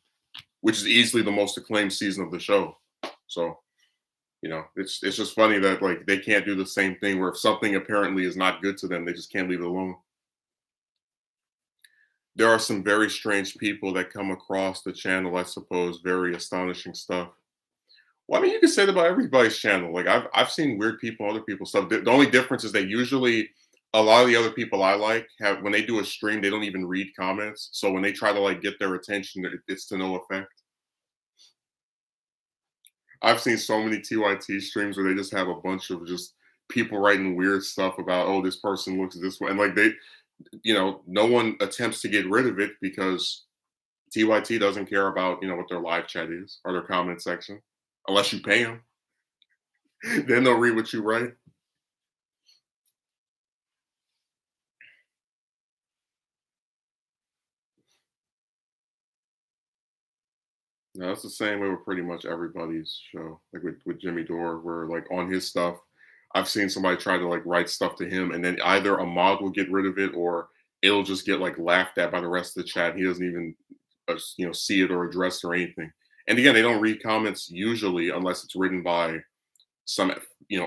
which is easily the most acclaimed season of the show. So it's just funny that like they can't do the same thing where if something apparently is not good to them, they just can't leave it alone. There are some very strange people that come across the channel, I suppose, very astonishing stuff. Well, I mean, you can say that about everybody's channel. Like I've seen weird people, other people's stuff. The only difference is that usually a lot of the other people I like have when they do a stream, they don't even read comments. So when they try to like get their attention, it's to no effect. I've seen so many TYT streams where they just have a bunch of just people writing weird stuff about, oh, this person looks this way. And like no one attempts to get rid of it because TYT doesn't care about, what their live chat is or their comment section unless you pay them. Then they'll read what you write. No, it's the same way with pretty much everybody's show. Like with Jimmy Dore, where like on his stuff, I've seen somebody try to like write stuff to him, and then either a mod will get rid of it, or it'll just get like laughed at by the rest of the chat. He doesn't even see it or address it or anything. And again, they don't read comments usually unless it's written by some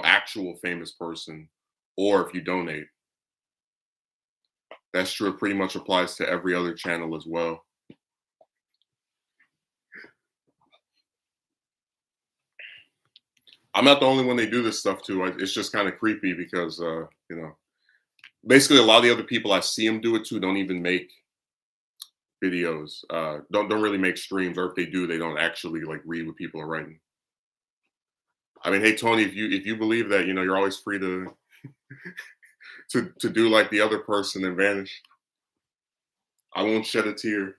actual famous person, or if you donate. That's true. It pretty much applies to every other channel as well. I'm not the only one they do this stuff to. It's just kind of creepy because basically a lot of the other people I see them do it to don't even make videos. Don't really make streams, or if they do, they don't actually like read what people are writing. I mean, hey Tony, if you believe that, you're always free to to do like the other person and vanish. I won't shed a tear.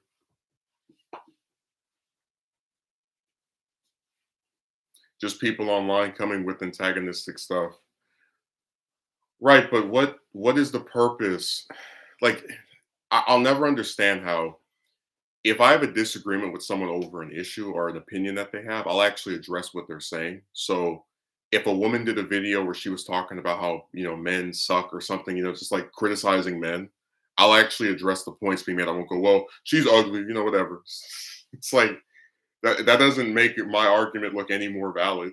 Just people online coming with antagonistic stuff. Right, but what is the purpose? Like, I'll never understand how if I have a disagreement with someone over an issue or an opinion that they have, I'll actually address what they're saying. So if a woman did a video where she was talking about how, men suck or something, just like criticizing men, I'll actually address the points being made. I won't go, well, she's ugly, whatever. It's like That doesn't make my argument look any more valid.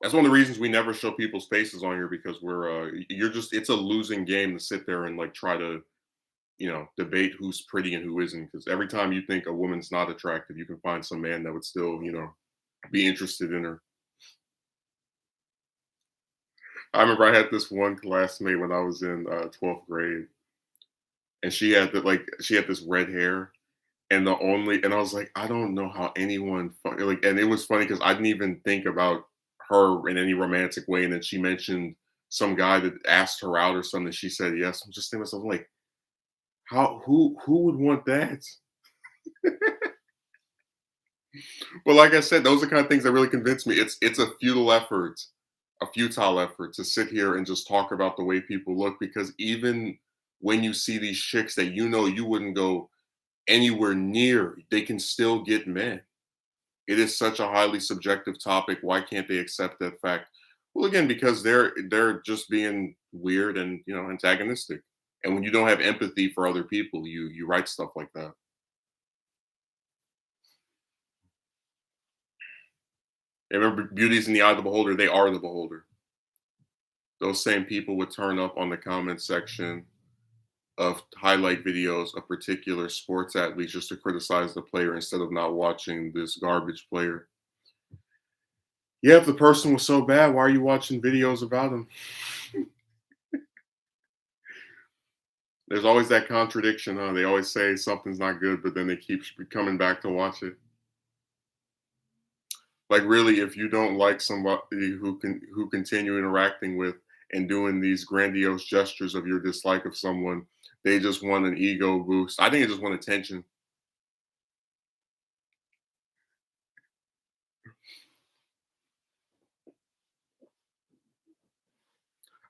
That's one of the reasons we never show people's faces on here because you're just it's a losing game to sit there and like try to debate who's pretty and who isn't. Because every time you think a woman's not attractive, you can find some man that would still be interested in her. I remember I had this one classmate when I was in 12th grade, and she had this red hair, and I was like, I don't know how anyone like, and it was funny because I didn't even think about her in any romantic way, and then she mentioned some guy that asked her out or something. She said yes. I'm just thinking to myself like, how who would want that? Well, like I said, those are the kind of things that really convince me. It's a futile effort to sit here and just talk about the way people look because even when you see these chicks that you wouldn't go anywhere near, they can still get men. It is such a highly subjective topic. Why can't they accept that fact? Well, again, because they're just being weird and antagonistic. And when you don't have empathy for other people, you write stuff like that. And remember, beauty's in the eye of the beholder. They are the beholder. Those same people would turn up on the comment section of highlight videos of particular sports athletes just to criticize the player instead of not watching this garbage player. Yeah, if the person was so bad, why are you watching videos about him? There's always that contradiction, huh? They always say something's not good, but then they keep coming back to watch it. Like really, if you don't like somebody who continue interacting with and doing these grandiose gestures of your dislike of someone, they just want an ego boost. I think they just want attention.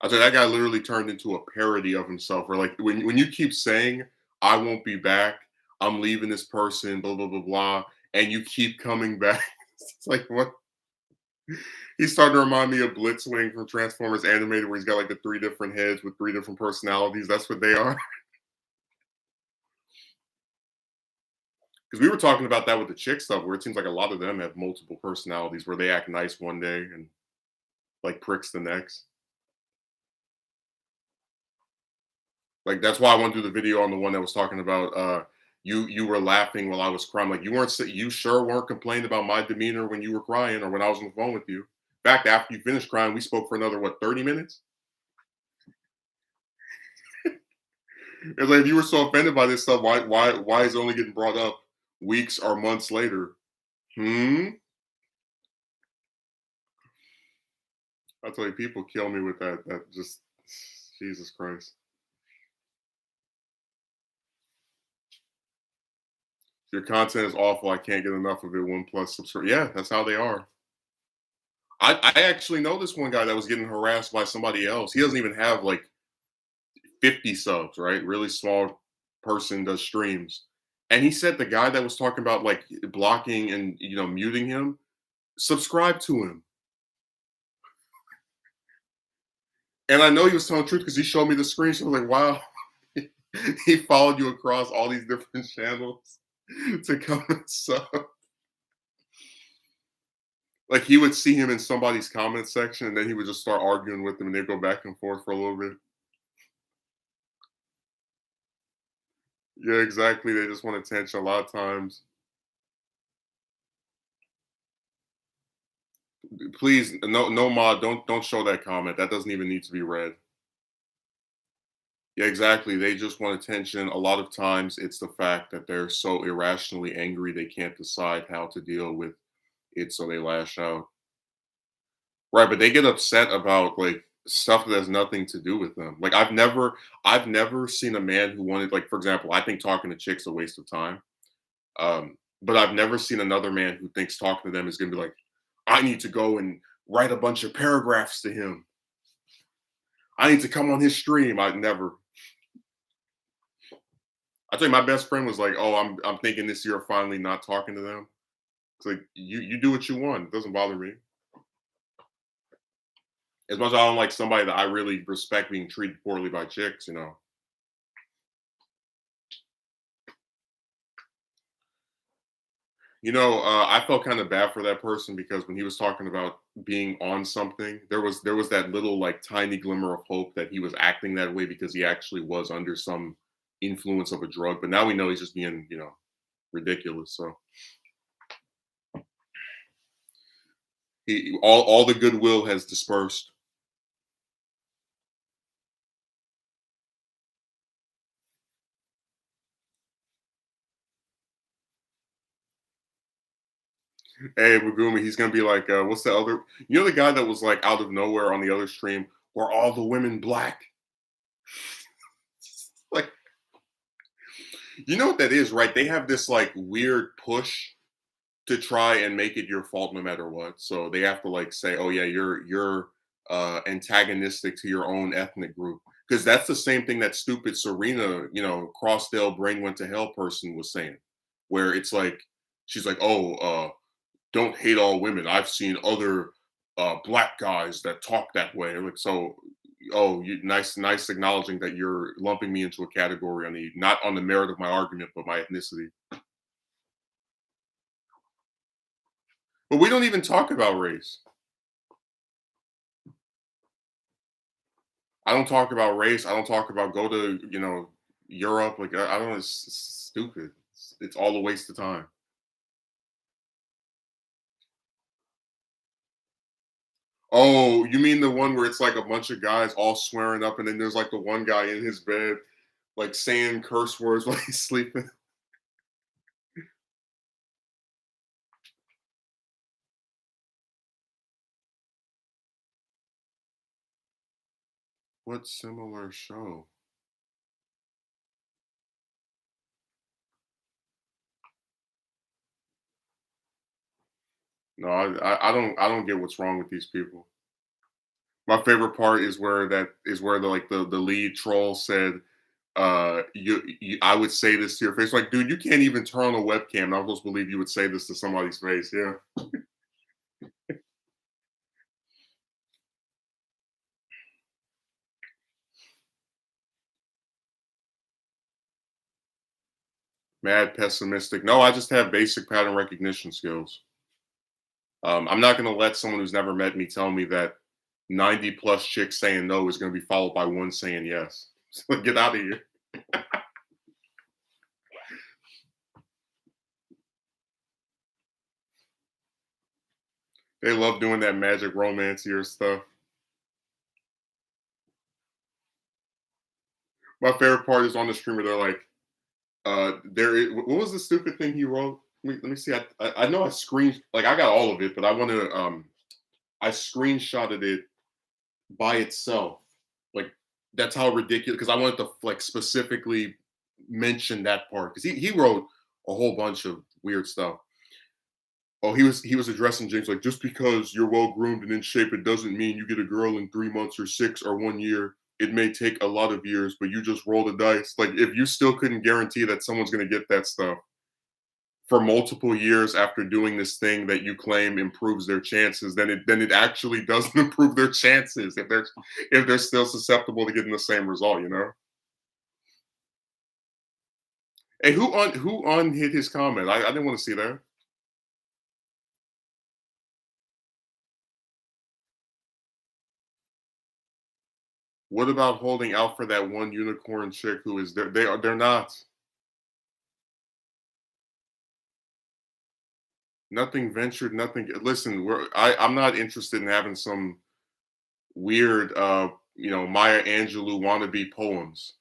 I said that guy literally turned into a parody of himself. Where like when you keep saying I won't be back, I'm leaving this person, blah blah blah blah, and you keep coming back. It's like what? He's starting to remind me of Blitzwing from Transformers Animated, where he's got like the three different heads with three different personalities. That's what they are. Because we were talking about that with the chick stuff, where it seems like a lot of them have multiple personalities, where they act nice one day and like pricks the next. Like that's why I want to do the video on the one that was talking about you were laughing while I was crying. Like you sure weren't complaining about my demeanor when you were crying or when I was on the phone with you. In fact, after you finished crying, we spoke for another what 30 minutes. It's like if you were so offended by this stuff, why is it only getting brought up weeks or months later? Hmm. I tell you, people kill me with that. That just Jesus Christ. Your content is awful. I can't get enough of it. One plus subscribe. Yeah, that's how they are. I actually know this one guy that was getting harassed by somebody else. He doesn't even have like 50 subs, right? Really small person does streams. And he said the guy that was talking about like blocking and muting him, subscribe to him. And I know he was telling the truth because he showed me the screen. So I was like, wow, he followed you across all these different channels to come and sub. Like he would see him in somebody's comment section and then he would just start arguing with them and they'd go back and forth for a little bit. Yeah, exactly. They just want attention a lot of times. Please, no mod, don't show that comment. That doesn't even need to be read. Yeah, exactly. They just want attention. A lot of times it's the fact that they're so irrationally angry they can't decide how to deal with it, so they lash out. Right, but they get upset about like stuff that has nothing to do with them. Like I've never seen a man who wanted like for example, I think talking to chicks a waste of time. But I've never seen another man who thinks talking to them is gonna be like, I need to go and write a bunch of paragraphs to him. I need to come on his stream. I never. I tell you, my best friend was like, "Oh, I'm thinking this year of finally not talking to them." It's like you do what you want. It doesn't bother me. As much as I don't like somebody that I really respect being treated poorly by chicks, I felt kind of bad for that person because when he was talking about being on something, there was that little like tiny glimmer of hope that he was acting that way because he actually was under some influence of a drug. But now we know he's just being, ridiculous. So all the goodwill has dispersed. Hey, Magumi, he's gonna be like, what's the other? The guy that was like out of nowhere on the other stream, were all the women black? Like, you know what that is, right? They have this like weird push to try and make it your fault no matter what. So they have to like say, "Oh yeah, you're antagonistic to your own ethnic group," because that's the same thing that stupid Serena, Crossdale brain went to hell person was saying, where it's like she's like, "Oh, don't hate all women. I've seen other black guys that talk that way." Like so. Oh, nice acknowledging that you're lumping me into a category on the not on the merit of my argument, but my ethnicity. But we don't even talk about race. I don't talk about race. I don't talk about go to Europe. Like I don't know. It's stupid. It's all a waste of time. Oh, you mean the one where it's like a bunch of guys all swearing up, and then there's like the one guy in his bed, like saying curse words while he's sleeping. What similar show? No, I don't get what's wrong with these people. My favorite part is where the lead troll said, I would say this to your face. Like, dude, you can't even turn on a webcam. And I'm supposed to believe you would say this to somebody's face. Yeah. Mad pessimistic. No, I just have basic pattern recognition skills. I'm not going to let someone who's never met me tell me that 90 plus chicks saying no is going to be followed by one saying yes. So get out of here. They love doing that magic romance here stuff. My favorite part is on the streamer. They're like, what was the stupid thing he wrote? Let me see. I know I got all of it, but I want to I screenshotted it by itself. Like that's how ridiculous because I wanted to like specifically mention that part because he wrote a whole bunch of weird stuff. Oh, he was addressing James like just because you're well groomed and in shape, it doesn't mean you get a girl in 3 months or 6 or 1 year. It may take a lot of years, but you just roll the dice. Like if you still couldn't guarantee that someone's gonna get that stuff for multiple years after doing this thing that you claim improves their chances, then it actually doesn't improve their chances if they're still susceptible to getting the same result. Hey, who on hit his comment? I didn't want to see that. What about holding out for that one unicorn chick who is there? They're not. Nothing ventured, nothing. Listen, I'm not interested in having some weird Maya Angelou wannabe poems.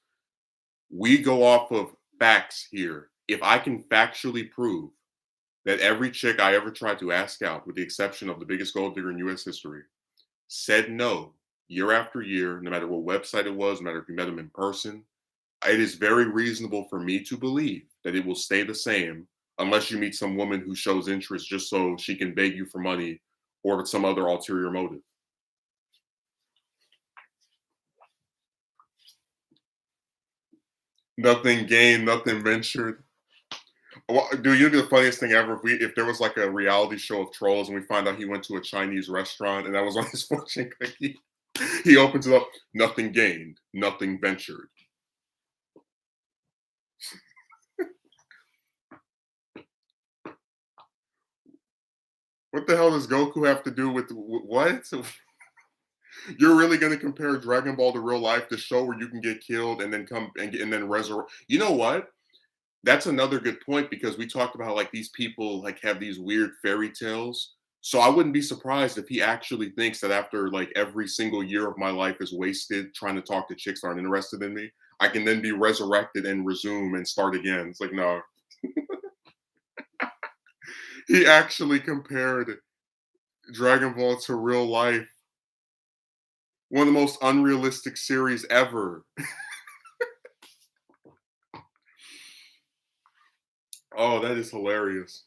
We go off of facts here. If I can factually prove that every chick I ever tried to ask out, with the exception of the biggest gold digger in US history, said no year after year, no matter what website it was, no matter if you met them in person, it is very reasonable for me to believe that it will stay the same unless you meet some woman who shows interest just so she can beg you for money or with some other ulterior motive. Nothing gained, nothing ventured. Well, dude, you know the funniest thing ever? If there was like a reality show of trolls and we find out he went to a Chinese restaurant and that was on his fortune cookie, he opens it up. Nothing gained, nothing ventured. What the hell does Goku have to do with what? You're really going to compare Dragon Ball to real life, the show where you can get killed and then come and then resurrect? You know what? That's another good point because we talked about how, like, these people like have these weird fairy tales. So I wouldn't be surprised if he actually thinks that after like every single year of my life is wasted trying to talk to chicks that aren't interested in me, I can then be resurrected and resume and start again. It's like, no, he actually compared Dragon Ball to real life. One of the most unrealistic series ever. Oh, that is hilarious.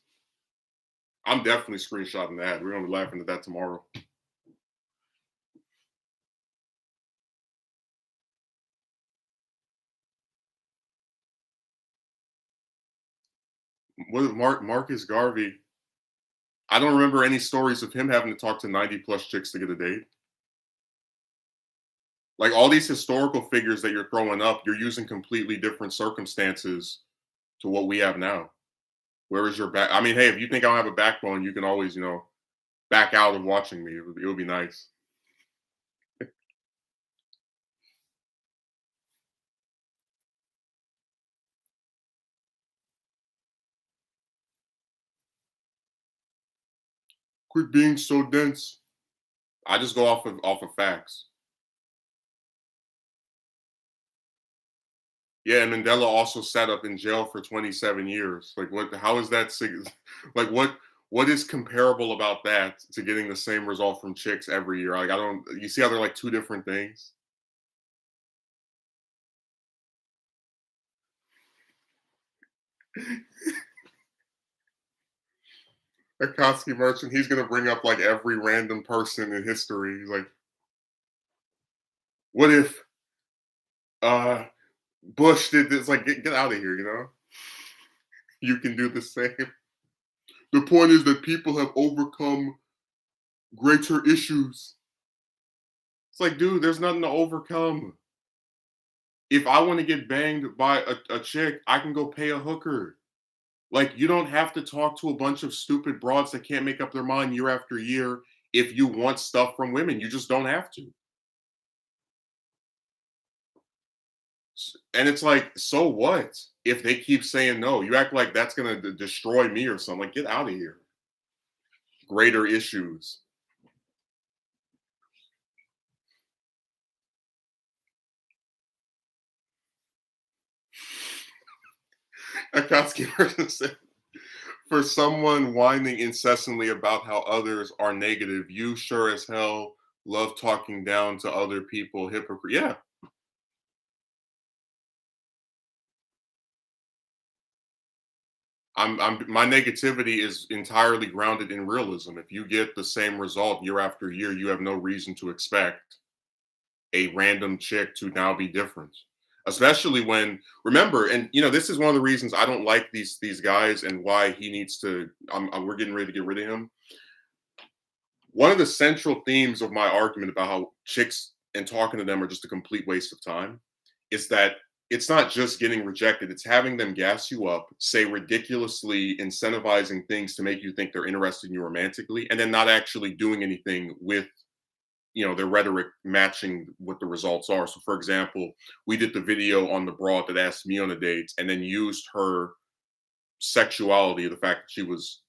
I'm definitely screenshotting that. We're gonna be laughing at that tomorrow. What Marcus Garvey? I don't remember any stories of him having to talk to 90 plus chicks to get a date. Like all these historical figures that you're throwing up, you're using completely different circumstances to what we have now. Where is your back? I mean, hey, if you think I don't have a backbone, you can always, back out of watching me. It would be nice. Quit being so dense. I just go off of facts. Yeah, and Mandela also sat up in jail for 27 years. Like, what? How is that? Like, what is comparable about that to getting the same result from chicks every year? Like, I don't. You see how they're like two different things. Akatsuki Merchant, he's gonna bring up like every random person in history. He's like, what if uh Bush did this? Like, get out of here, you know? You can do the same. The point is that people have overcome greater issues. It's like, dude, there's nothing to overcome. If I want to get banged by a chick, I can go pay a hooker. Like, you don't have to talk to a bunch of stupid broads that can't make up their mind year after year if you want stuff from women. You just don't have to. And it's like, so what if they keep saying no? You act like that's going to destroy me or something. Like, get out of here. Greater issues. Akatsuki person said, for someone whining incessantly about how others are negative, you sure as hell love talking down to other people. Hypocrite. Yeah. My negativity is entirely grounded in realism. If you get the same result year after year, you have no reason to expect a random chick to now be different. Especially when, remember, and this is one of the reasons I don't like these guys and why he needs to. We're getting ready to get rid of him. One of the central themes of my argument about how chicks and talking to them are just a complete waste of time is that it's not just getting rejected, it's having them gas you up, say ridiculously incentivizing things to make you think they're interested in you romantically, and then not actually doing anything with their rhetoric matching what the results are. So for example, we did the video on the broad that asked me on a date and then used her sexuality, the fact that she was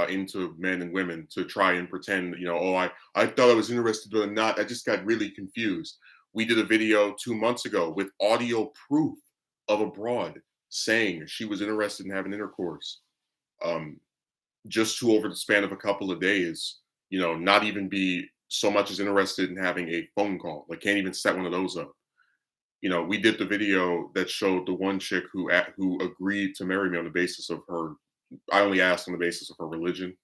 into men and women, to try and pretend, oh, I thought I was interested but I'm not. I just got really confused. We did a video 2 months ago with audio proof of a broad saying she was interested in having intercourse. Um, just to over the span of a couple of days, not even be so much as interested in having a phone call. Like can't even set one of those up. We did the video that showed the one chick who agreed to marry me on the basis of her. I only asked on the basis of her religion,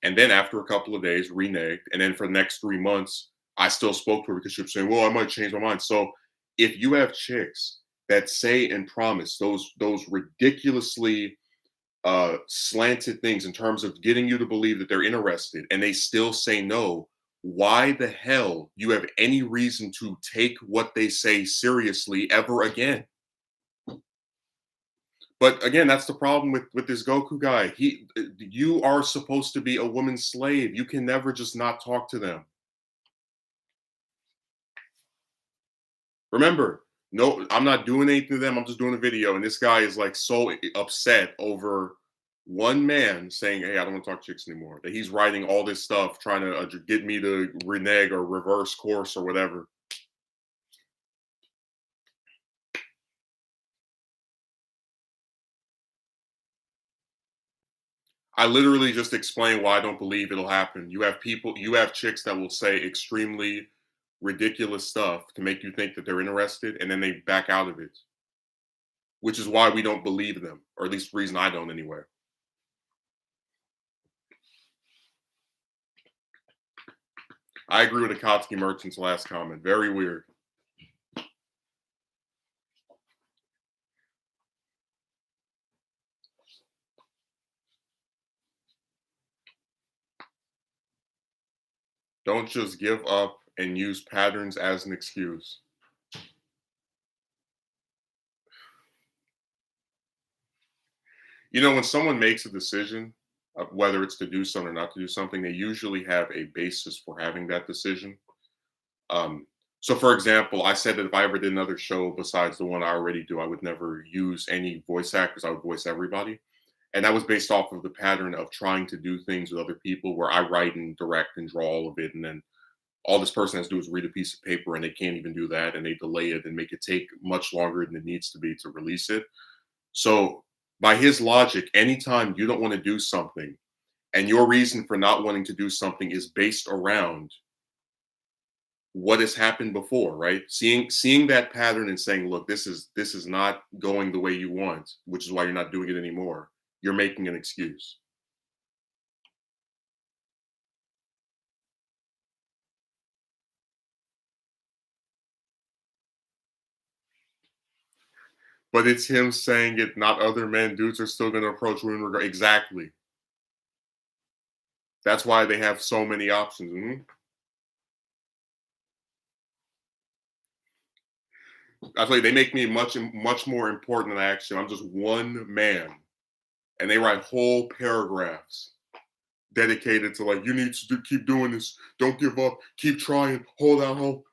and then after a couple of days, reneged. And then for the next 3 months, I still spoke to her because she was saying, "Well, I might change my mind." So if you have chicks that say and promise those ridiculously slanted things in terms of getting you to believe that they're interested and they still say no, why the hell you have any reason to take what they say seriously ever again? But again, that's the problem with this Goku guy. You are supposed to be a woman's slave. You can never just not talk to them. Remember, no, I'm not doing anything to them. I'm just doing a video. And this guy is like so upset over one man saying, "Hey, I don't want to talk chicks anymore." That he's writing all this stuff trying to get me to renege or reverse course or whatever. I literally just explained why I don't believe it'll happen. You have chicks that will say extremely ridiculous stuff to make you think that they're interested, and then they back out of it, which is why we don't believe them, or at least the reason I don't anyway. I agree with Akatsuki Merchant's last comment. Very weird. Don't just give up and use patterns as an excuse. You know, when someone makes a decision, whether it's to do something or not to do something, they usually have a basis for having that decision. Um, so, for example, I said that if I ever did another show besides the one I already do, I would never use any voice actors. I would voice everybody. And that was based off of the pattern of trying to do things with other people where I write and direct and draw all of it. And then all this person has to do is read a piece of paper and they can't even do that. And they delay it and make it take much longer than it needs to be to release it. So, by his logic, anytime you don't want to do something and your reason for not wanting to do something is based around what has happened before, right? Seeing that pattern and saying, look, this is not going the way you want, which is why you're not doing it anymore. You're making an excuse. But it's him saying it, not other men. Dudes are still gonna approach women exactly. That's why they have so many options. Mhm. I tell you, they make me much more important than I actually am. I'm just one man. And they write whole paragraphs dedicated to like, you need to keep doing this, don't give up, keep trying, hold out hope.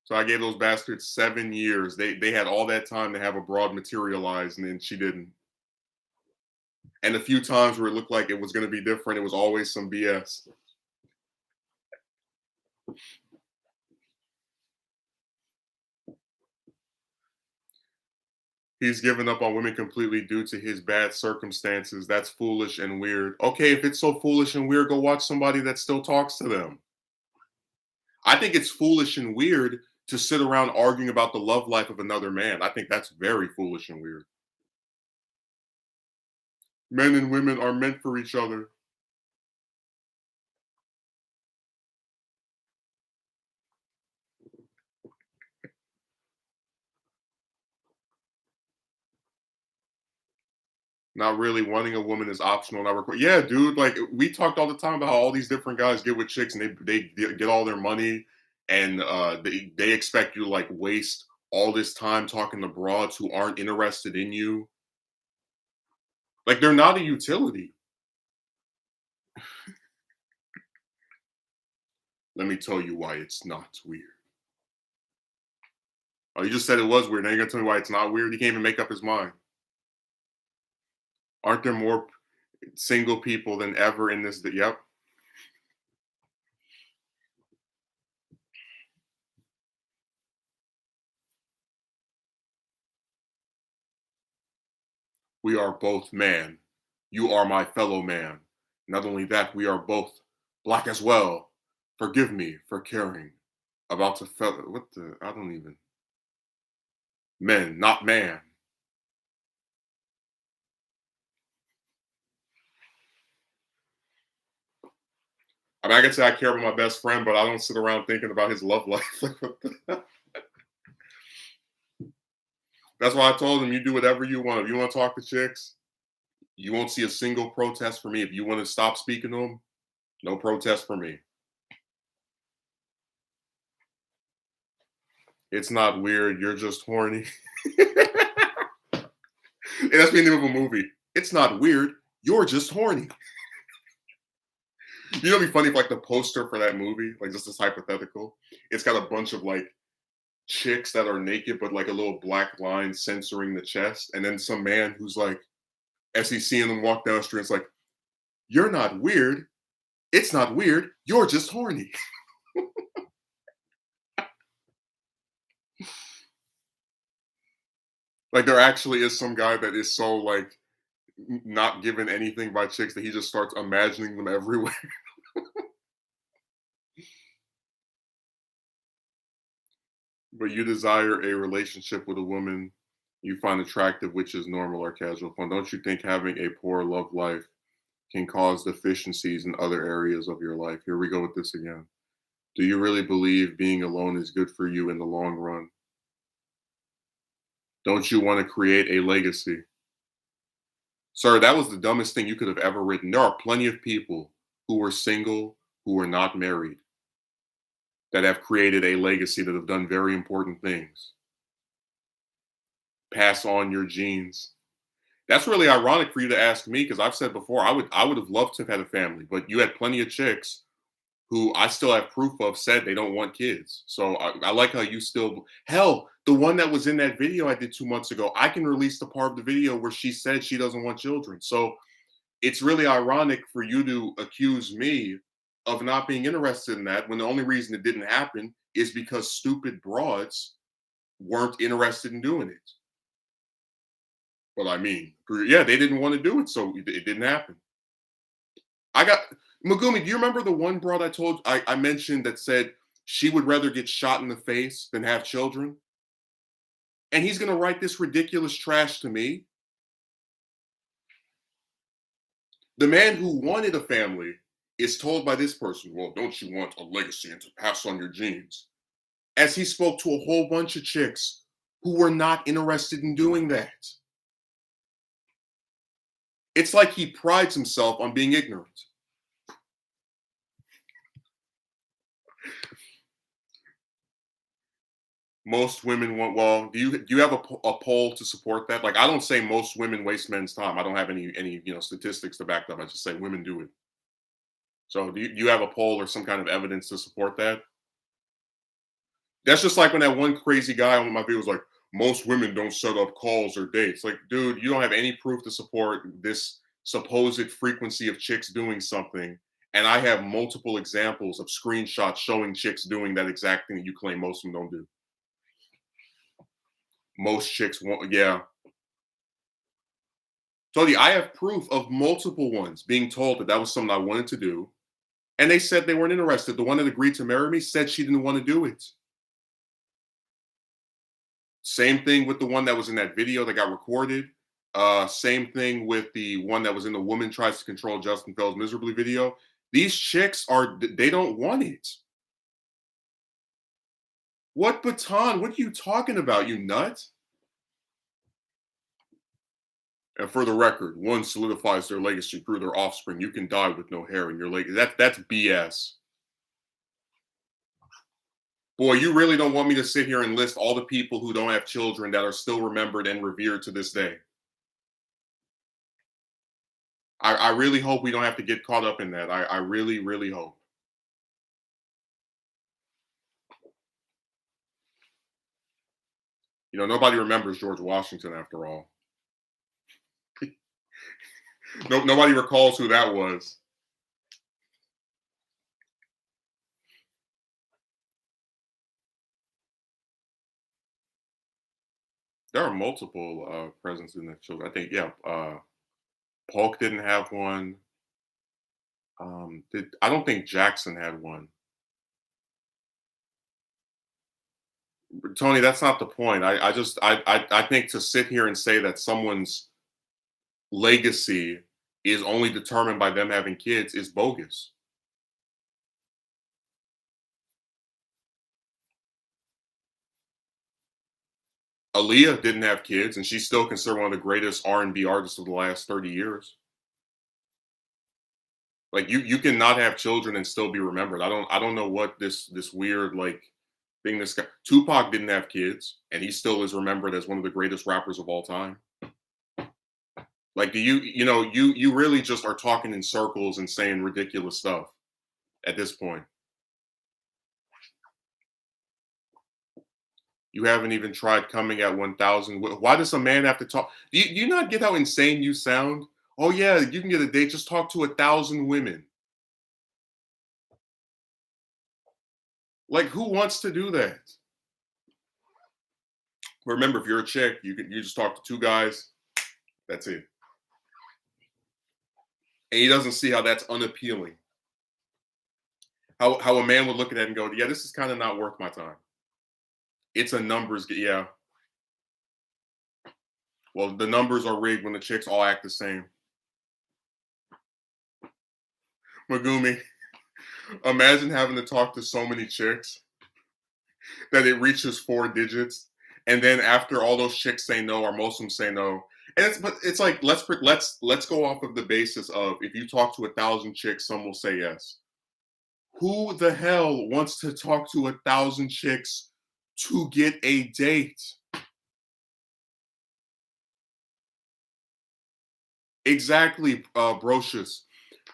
So I gave those bastards 7 years. They had all that time to have a broad materialize, and then she didn't. And a few times where it looked like it was going to be different, it was always some BS. He's given up on women completely due to his bad circumstances. That's foolish and weird. Okay, if it's so foolish and weird, go watch somebody that still talks to them. I think it's foolish and weird to sit around arguing about the love life of another man. I think that's very foolish and weird. Men and women are meant for each other. Not really wanting a woman is optional. Not required. Yeah, dude. Like we talked all the time about how all these different guys get with chicks and they get all their money and they expect you to like waste all this time talking to broads who aren't interested in you. Like they're not a utility. Let me tell you why it's not weird. Oh, you just said it was weird. Now you're gonna tell me why it's not weird? He can't even make up his mind. Aren't there more single people than ever in this? Yep. We are both man. You are my fellow man. Not only that, we are both black as well. Forgive me for caring about the fellow. What the? I don't even. Men, not man. I mean, I can say I care about my best friend, but I don't sit around thinking about his love life. That's why I told him, you do whatever you want. If you want to talk to chicks, you won't see a single protest for me. If you want to stop speaking to them, no protest for me. It's not weird. You're just horny. And that's the name of a movie. It's not weird. You're just horny. You know, it'd be funny if like the poster for that movie, like just this hypothetical, it's got a bunch of like chicks that are naked, but like a little black line censoring the chest, and then some man who's like, as he's seeing them walk down the street, it's like, "You're not weird. It's not weird. You're just horny." Like there actually is some guy that is so like not given anything by chicks that he just starts imagining them everywhere. But you desire a relationship with a woman you find attractive, which is normal or casual fun. Don't you think having a poor love life can cause deficiencies in other areas of your life? Here we go with this again. Do you really believe being alone is good for you in the long run? Don't you want to create a legacy? Sir, that was the dumbest thing you could have ever written. There are plenty of people who were single, who were not married, that have created a legacy, that have done very important things. Pass on your genes. That's really ironic for you to ask me because I've said before I would have loved to have had a family, but you had plenty of chicks who I still have proof of said they don't want kids. So I like how you still hell the one that was in that video I did 2 months ago. I can release the part of the video where she said she doesn't want children. So it's really ironic for you to accuse me of not being interested in that when the only reason it didn't happen is because stupid broads weren't interested in doing it. But I mean, yeah, they didn't want to do it, so it didn't happen. I got Megumi. Do you remember the one broad I mentioned that said she would rather get shot in the face than have children? And he's gonna write this ridiculous trash to me. The man who wanted a family is told by this person, "Well, don't you want a legacy and to pass on your genes?" As he spoke to a whole bunch of chicks who were not interested in doing that. It's like he prides himself on being ignorant. Most women want. Well, do you have a poll to support that? Like, I don't say most women waste men's time. I don't have any statistics to back that up. I just say women do it. So do you have a poll or some kind of evidence to support that? That's just like when that one crazy guy on my video was like, most women don't set up calls or dates. Like, dude, you don't have any proof to support this supposed frequency of chicks doing something. And I have multiple examples of screenshots showing chicks doing that exact thing that you claim most of them don't do. Most chicks want, yeah. Told you, I have proof of multiple ones being told that that was something I wanted to do. And they said they weren't interested. The one that agreed to marry me said she didn't want to do it. Same thing with the one that was in that video that got recorded. Same thing with the one that was in the woman tries to control Justin Fails miserably video. These chicks they don't want it. What baton? What are you talking about, you nut? And for the record, one solidifies their legacy through their offspring. You can die with no hair in your leg. That's BS. Boy, you really don't want me to sit here and list all the people who don't have children that are still remembered and revered to this day. I really hope we don't have to get caught up in that. I really, really hope. Nobody remembers George Washington after all. No, nobody recalls who that was. There are multiple presidents in the children. I think, yeah, Polk didn't have one. I don't think Jackson had one. Tony, that's not the point. I think to sit here and say that someone's legacy is only determined by them having kids is bogus. Aaliyah didn't have kids, and she's still considered one of the greatest R&B artists of the last 30 years. Like you cannot have children and still be remembered. I don't know what this weird like Being this guy, Tupac didn't have kids, and he still is remembered as one of the greatest rappers of all time. Like, do you really just are talking in circles and saying ridiculous stuff at this point? You haven't even tried coming at 1,000. Why does a man have to talk? Do you not get how insane you sound? Oh yeah, you can get a date. Just talk to 1,000 women. Like, who wants to do that? Remember, if you're a chick, you just talk to two guys. That's it. And he doesn't see how that's unappealing. How a man would look at that and go, yeah, this is kind of not worth my time. It's a numbers. Yeah. Well, the numbers are rigged when the chicks all act the same. Megumi, imagine having to talk to so many chicks that it reaches 4 digits, and then after all those chicks say no, or most of them say no, and it's like let's go off of the basis of if you talk to 1,000 chicks, some will say yes. Who the hell wants to talk to 1,000 chicks to get a date? Exactly, Brocious.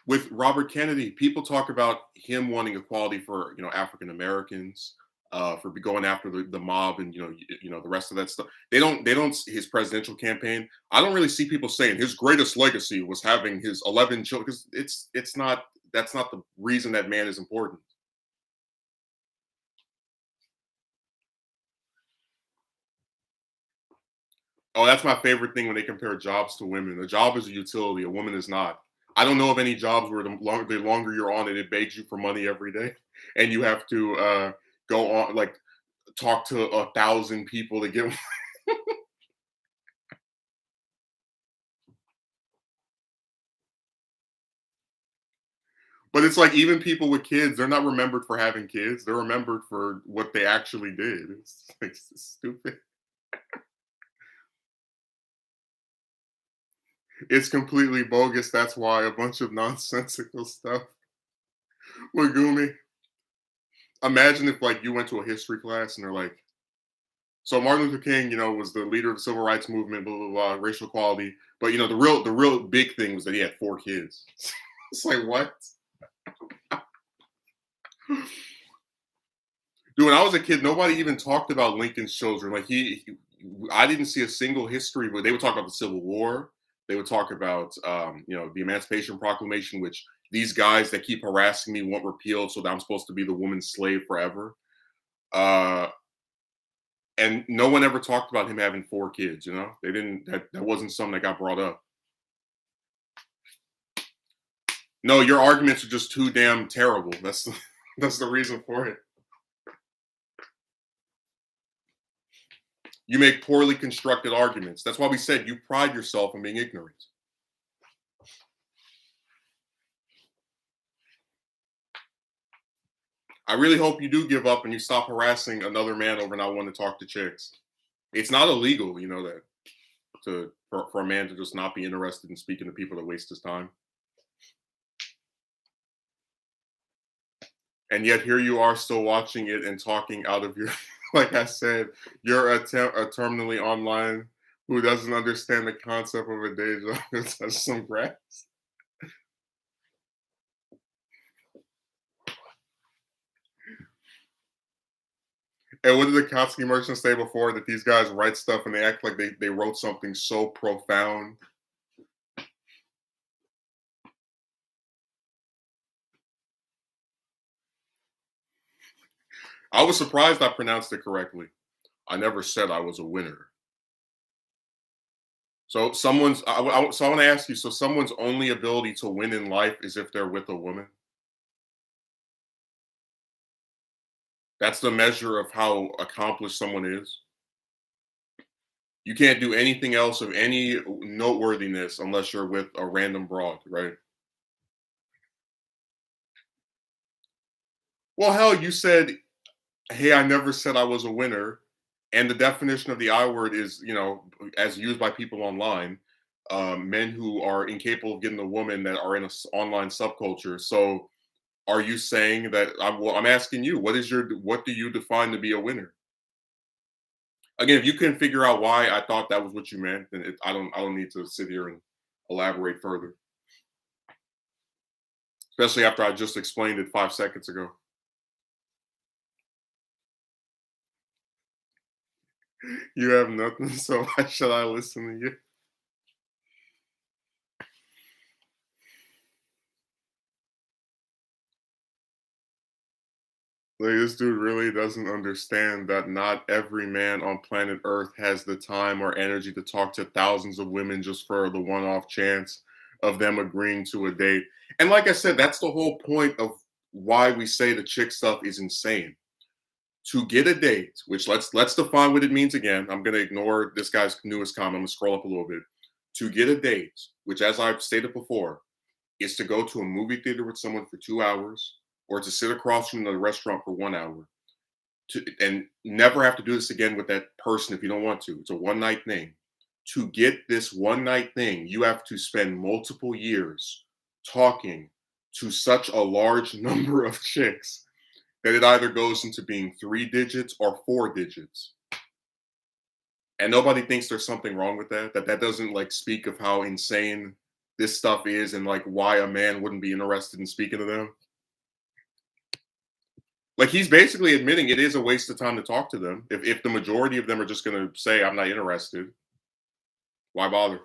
With Robert Kennedy, people talk about him wanting equality for African Americans, for going after the mob, and the rest of that stuff. They don't his presidential campaign. I don't really see people saying his greatest legacy was having his 11 children, because it's not that's not the reason that man is important. Oh, that's my favorite thing when they compare jobs to women. A job is a utility. A woman is not. I don't know of any jobs where the longer you're on it, it begs you for money every day, and you have to go on, like, talk to 1,000 people to get. But it's like even people with kids, they're not remembered for having kids. They're remembered for what they actually did. It's like stupid. It's completely bogus. That's why a bunch of nonsensical stuff. Megumi, imagine if like you went to a history class and they're like, so Martin Luther King, was the leader of the civil rights movement, blah blah blah, racial equality. But the real big thing was that he had 4 kids. It's like what? Dude, when I was a kid, nobody even talked about Lincoln's children. Like I didn't see a single history where they would talk about the Civil War. They would talk about, the Emancipation Proclamation, which these guys that keep harassing me want repealed, so that I'm supposed to be the woman's slave forever. Uh, and no one ever talked about him having 4 kids. They didn't. That wasn't something that got brought up. No, your arguments are just too damn terrible. That's the reason for it. You make poorly constructed arguments. That's why we said you pride yourself on being ignorant. I really hope you do give up and you stop harassing another man over not wanting to talk to chicks. It's not illegal, you know that, for a man to just not be interested in speaking to people that waste his time. And yet here you are still watching it and talking out of your like I said, you're a terminally online who doesn't understand the concept of a day job to touch some grass. And what did the Kotsky merchant say before, that these guys write stuff and they act like they wrote something so profound? I was surprised I pronounced it correctly. I never said I was a winner. So so I want to ask you, so someone's only ability to win in life is if they're with a woman? That's the measure of how accomplished someone is? You can't do anything else of any noteworthiness unless you're with a random broad, right? Well, hell, you said, "Hey, I never said I was a winner," and the definition of the I word is, as used by people online, men who are incapable of getting a woman that are in a online subculture. So Are you saying that I'm asking you, what do you define to be a winner? Again, if you can figure out why I thought that was what you meant, then I don't need to sit here and elaborate further, especially after I just explained it 5 seconds ago. You have nothing, so why should I listen to you? Like, this dude really doesn't understand that not every man on planet Earth has the time or energy to talk to thousands of women just for the one-off chance of them agreeing to a date. And like I said, that's the whole point of why we say the chick stuff is insane. To get a date, which let's define what it means again. I'm gonna ignore this guy's newest comment. I'm gonna scroll up a little bit. To get a date, which as I've stated before, is to go to a movie theater with someone for 2 hours or to sit across from the restaurant for 1 hour and never have to do this again with that person if you don't want to. It's a one night thing. To get this one night thing, you have to spend multiple years talking to such a large number of chicks that it either goes into being 3 digits or 4 digits. And nobody thinks there's something wrong with that. That doesn't like speak of how insane this stuff is and like why a man wouldn't be interested in speaking to them. Like he's basically admitting it is a waste of time to talk to them. If the majority of them are just gonna say I'm not interested, why bother?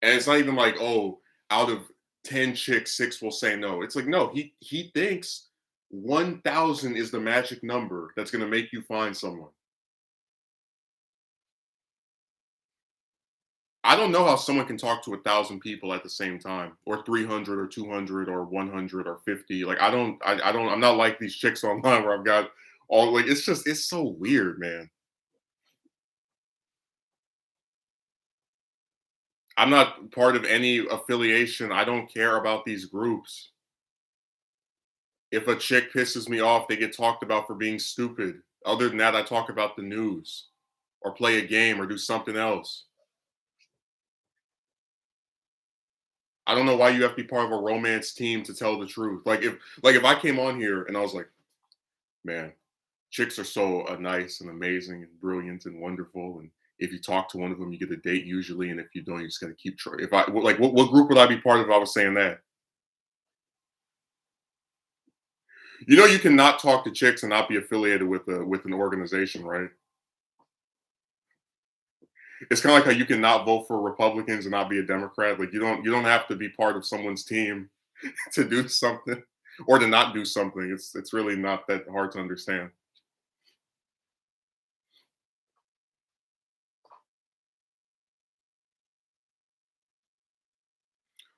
And it's not even like, oh, out of 10 chicks, 6 will say no. It's like, no, he thinks 1,000 is the magic number that's gonna make you find someone. I don't know how someone can talk to 1,000 people at the same time, or 300, or 200, or 100, or 50. Like I don't. I'm not like these chicks online where I've got all like. It's so weird, man. I'm not part of any affiliation. I don't care about these groups. If a chick pisses me off, they get talked about for being stupid. Other than that, I talk about the news, or play a game, or do something else. I don't know why you have to be part of a romance team to tell the truth. Like if I came on here and I was like, man, chicks are so nice and amazing and brilliant and wonderful. And if you talk to one of them, you get a date usually. And if you don't, you just gotta keep trying. If I like, what group would I be part of if I was saying that? You know, you cannot talk to chicks and not be affiliated with an organization, right? It's kind of like how you cannot vote for Republicans and not be a Democrat. Like you don't have to be part of someone's team to do something or to not do something. It's really not that hard to understand.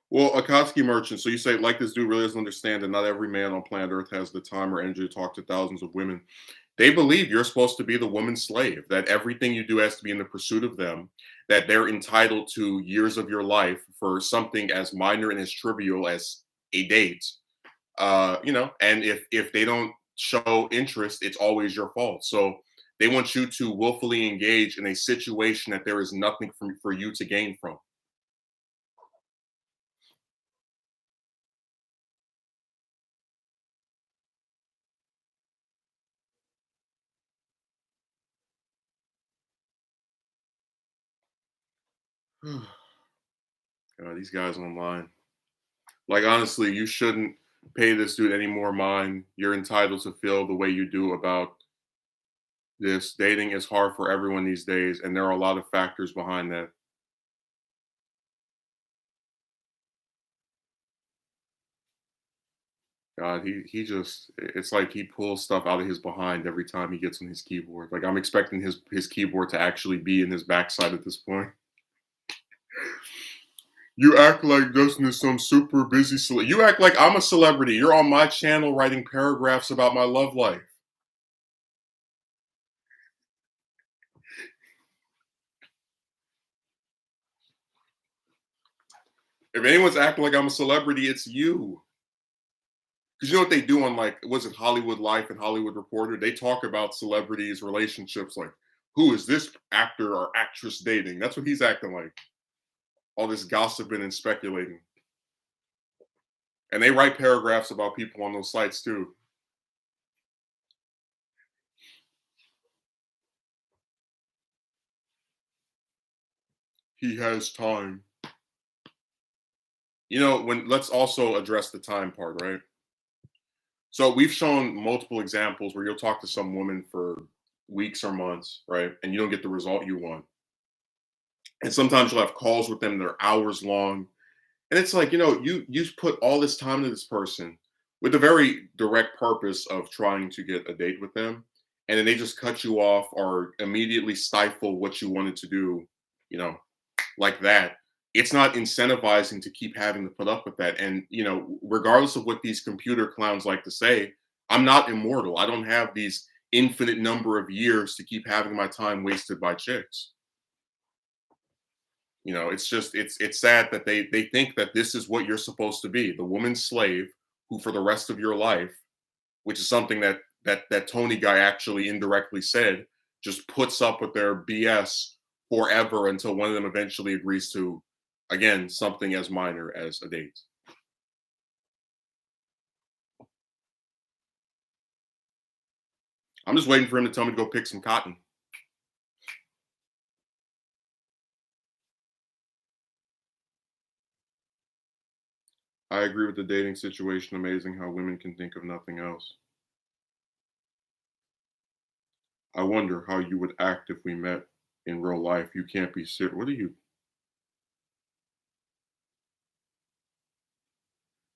Well, Akatsuki merchant. So you say like this dude really doesn't understand that not every man on planet Earth has the time or energy to talk to thousands of women. They believe you're supposed to be the woman's slave. That everything you do has to be in the pursuit of them. That they're entitled to years of your life for something as minor and as trivial as a date. And if they don't show interest, it's always your fault. So they want you to willfully engage in a situation that there is nothing for you to gain from. These guys online. Like honestly, you shouldn't pay this dude any more mind. You're entitled to feel the way you do about this. Dating is hard for everyone these days, and there are a lot of factors behind that. God, he just it's like he pulls stuff out of his behind every time he gets on his keyboard. Like I'm expecting his keyboard to actually be in his backside at this point. You act like Justin is some super busy you act like I'm a celebrity. You're on my channel writing paragraphs about my love life. If anyone's acting like I'm a celebrity, it's you. Because you know what they do on like was it Hollywood Life and Hollywood Reporter? They talk about celebrities' relationships, like who is this actor or actress dating? That's what he's acting like. All this gossiping and speculating. And they write paragraphs about people on those sites too. He has time. When let's also address the time part, right? So we've shown multiple examples where you'll talk to some woman for weeks or months, right? And you don't get the result you want. And sometimes you'll have calls with them that are hours long. And it's like, you put all this time into this person with the very direct purpose of trying to get a date with them. And then they just cut you off or immediately stifle what you wanted to do, you know, like that. It's not incentivizing to keep having to put up with that. And, regardless of what these computer clowns like to say, I'm not immortal. I don't have these infinite number of years to keep having my time wasted by chicks. It's just it's sad that they think that this is what you're supposed to be, the woman's slave who for the rest of your life, which is something that Tony guy actually indirectly said, just puts up with their BS forever until one of them eventually agrees to, again, something as minor as a date. I'm just waiting for him to tell me to go pick some cotton. I agree with the dating situation. Amazing how women can think of nothing else. I wonder how you would act if we met in real life. You can't be serious. What are you?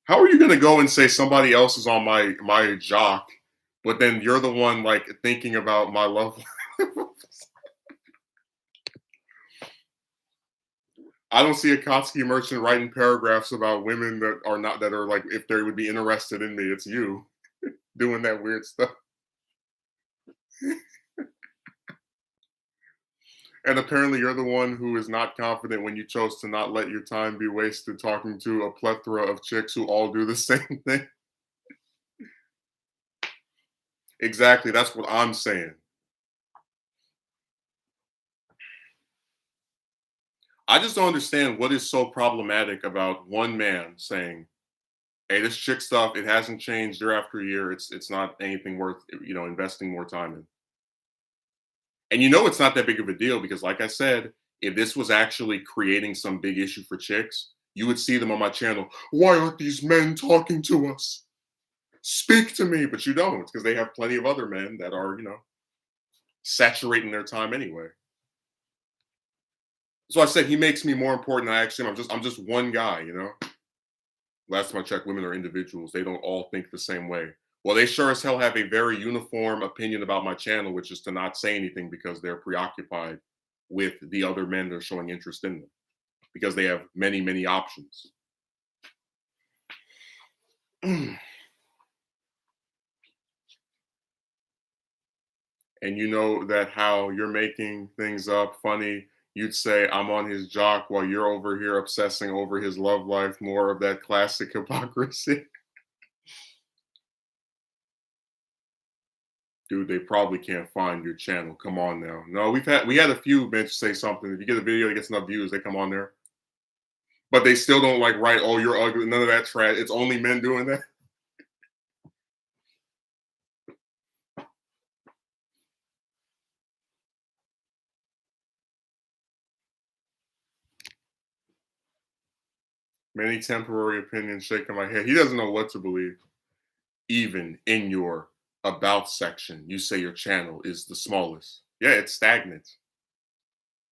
How are you gonna go and say somebody else is on my jock, but then you're the one like thinking about my love? I don't see a Kotsky merchant writing paragraphs about women that are like if they would be interested in me. It's you doing that weird stuff. And apparently you're the one who is not confident when you chose to not let your time be wasted talking to a plethora of chicks who all do the same thing. Exactly. That's what I'm saying. I just don't understand what is so problematic about one man saying, "Hey, this chick stuff, it hasn't changed year after year. It's not anything worth, investing more time in." And it's not that big of a deal because like I said, if this was actually creating some big issue for chicks, you would see them on my channel. Why aren't these men talking to us? Speak to me, but you don't because they have plenty of other men that are, saturating their time anyway. So I said he makes me more important than I actually am. I'm just one guy. Last time I checked, women are individuals. They don't all think the same way. Well, they sure as hell have a very uniform opinion about my channel, which is to not say anything because they're preoccupied with the other men that are showing interest in them because they have many, many options. And you know that how you're making things up funny, you'd say I'm on his jock while you're over here obsessing over his love life, more of that classic hypocrisy. Dude, they probably can't find your channel. Come on now. No, we had a few men say something. If you get a video that gets enough views, they come on there. But they still don't like write, oh, you're ugly. None of that trash. It's only men doing that. Many temporary opinions shaking my head. He doesn't know what to believe. Even in your about section, you say your channel is the smallest. Yeah, it's stagnant.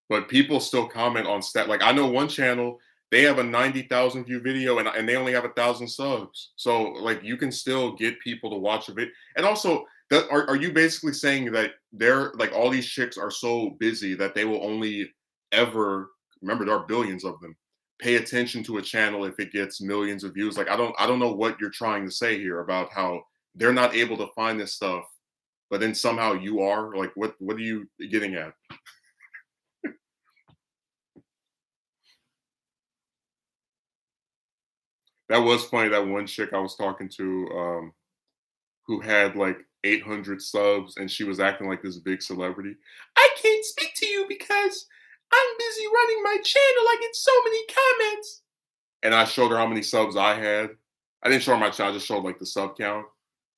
But people still comment on stat. Like I know one channel, they have a 90,000 view video and they only have 1,000 subs. So like you can still get people to watch a bit. And also, are you basically saying that they're like all these chicks are so busy that they will only ever remember there are billions of them pay attention to a channel if it gets millions of views? Like I don't know what you're trying to say here about how they're not able to find this stuff, but then somehow you are. Like what are you getting at? That was funny. That one chick I was talking to, who had like 800 subs, and she was acting like this big celebrity. I can't speak to you because I'm busy running my channel. I get so many comments. And I showed her how many subs I had. I didn't show her my channel. I just showed like the sub count,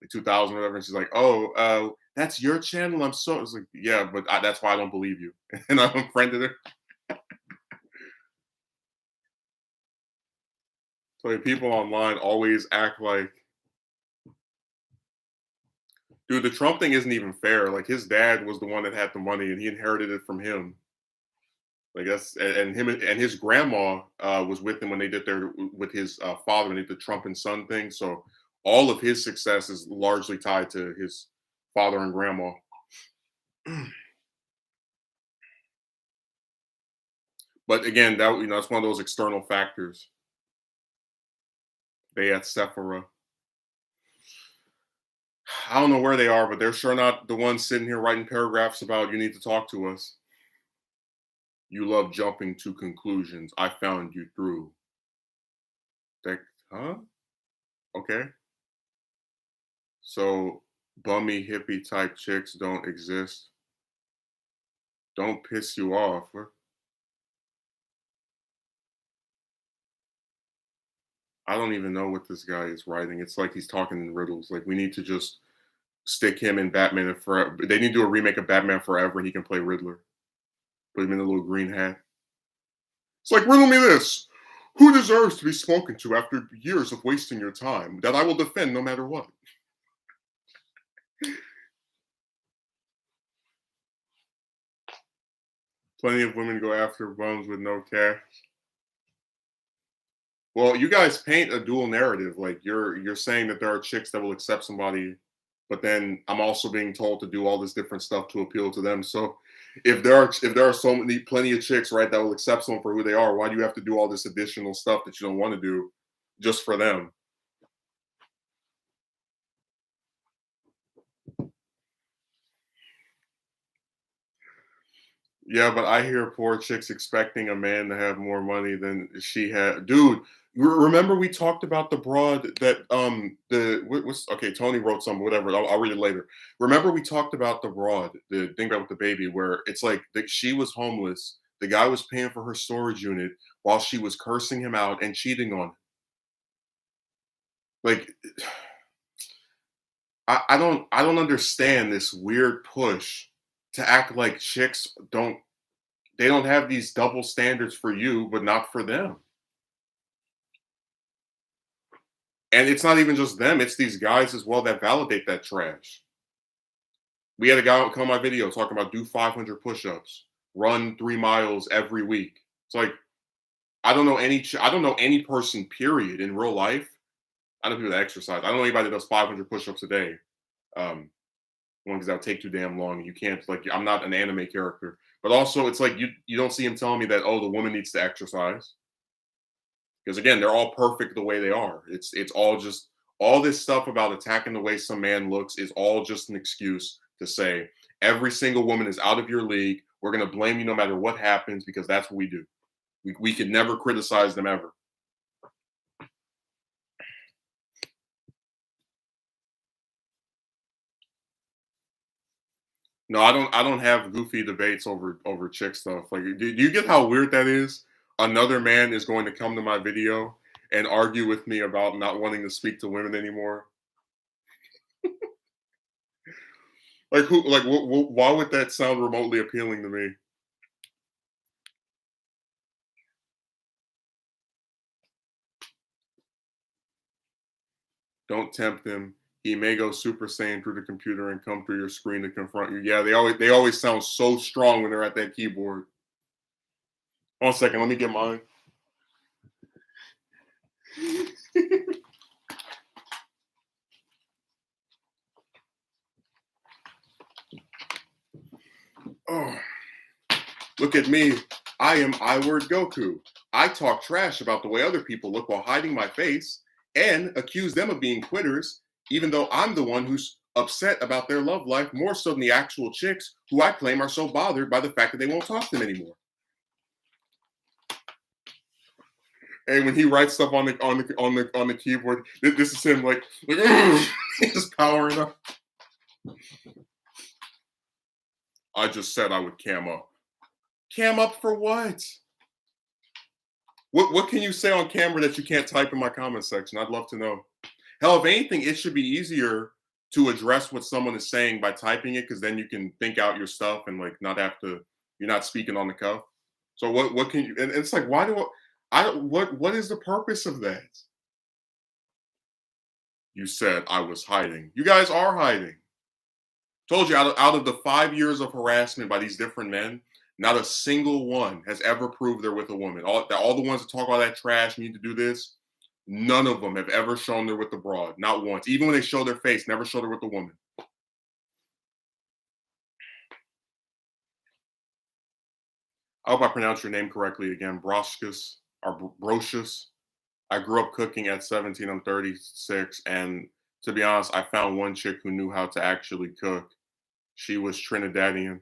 like 2,000 or whatever. And she's like, "Oh, that's your channel." I'm so. I was like, "Yeah, but that's why I don't believe you." And I unfriended her. So like, people online always act like, dude, the Trump thing isn't even fair. Like his dad was the one that had the money, and he inherited it from him. Like that's and him and his grandma was with him when they did their with his father when they did the Trump and son thing. So all of his success is largely tied to his father and grandma. But again, that that's one of those external factors. They at Sephora. I don't know where they are, but they're sure not the ones sitting here writing paragraphs about you need to talk to us. You love jumping to conclusions. I found you through. That, huh? Okay. So bummy hippie type chicks don't exist. Don't piss you off. I don't even know what this guy is writing. It's like he's talking in riddles. Like we need to just stick him in Batman and Forever. They need to do a remake of Batman Forever and he can play Riddler. Put him in a little green hat. It's like, riddle me this. Who deserves to be spoken to after years of wasting your time that I will defend no matter what? Plenty of women go after bums with no cash. Well, you guys paint a dual narrative. Like you're saying that there are chicks that will accept somebody, but then I'm also being told to do all this different stuff to appeal to them. So if there are so many plenty of chicks, right, that will accept someone for who they are, why do you have to do all this additional stuff that you don't want to do just for them? Yeah, but I hear poor chicks expecting a man to have more money than she had. Dude, remember we talked about the broad that what's okay, Tony wrote something, whatever. I'll read it later. Remember we talked about the broad, the thing about with the baby, where it's like that she was homeless. The guy was paying for her storage unit while she was cursing him out and cheating on him. Like I don't understand this weird push to act like chicks don't they don't have these double standards for you, but not for them. And it's not even just them, it's these guys as well that validate that trash. We had a guy come on my video talking about do 500 push-ups, run 3 miles every week. It's like I don't know any person period in real life. I don't do that exercise. I don't know anybody that does 500 push-ups a day. Um, one because that would take too damn long. You can't like I'm not an anime character, but also it's like you don't see him telling me that oh the woman needs to exercise because again they're all perfect the way they are. It's all just all this stuff about attacking the way some man looks is all just an excuse to say every single woman is out of your league. We're gonna blame you no matter what happens because that's what we do. We could never criticize them ever. No, I don't have goofy debates over chick stuff. Like, do you get how weird that is? Another man is going to come to my video and argue with me about not wanting to speak to women anymore. Like who? Like why would that sound remotely appealing to me? Don't tempt him. He may go Super Saiyan through the computer and come through your screen to confront you. Yeah, they always sound so strong when they're at that keyboard. One second, let me get mine. Oh, look at me. I am I Word Goku. I talk trash about the way other people look while hiding my face and accuse them of being quitters, even though I'm the one who's upset about their love life more so than the actual chicks who I claim are so bothered by the fact that they won't talk to them anymore. And when he writes stuff on the keyboard, this is him like just powering up. I just said I would cam up. Cam up for what? What can you say on camera that you can't type in my comment section? I'd love to know. Hell, if anything, it should be easier to address what someone is saying by typing it, because then you can think out your stuff and like not have to. You're not speaking on the cuff. So what can you? And it's like, why do what is the purpose of that? You said I was hiding. You guys are hiding. Told you, out of the 5 years of harassment by these different men, not a single one has ever proved they're with a woman. All the ones that talk all that trash, need to do this, none of them have ever shown they're with the broad. Not once. Even when they show their face, never show they're with a woman. I hope I pronounced your name correctly again. Broshkus or Brocious. I grew up cooking at 17. I'm 36. And to be honest, I found one chick who knew how to actually cook. She was Trinidadian.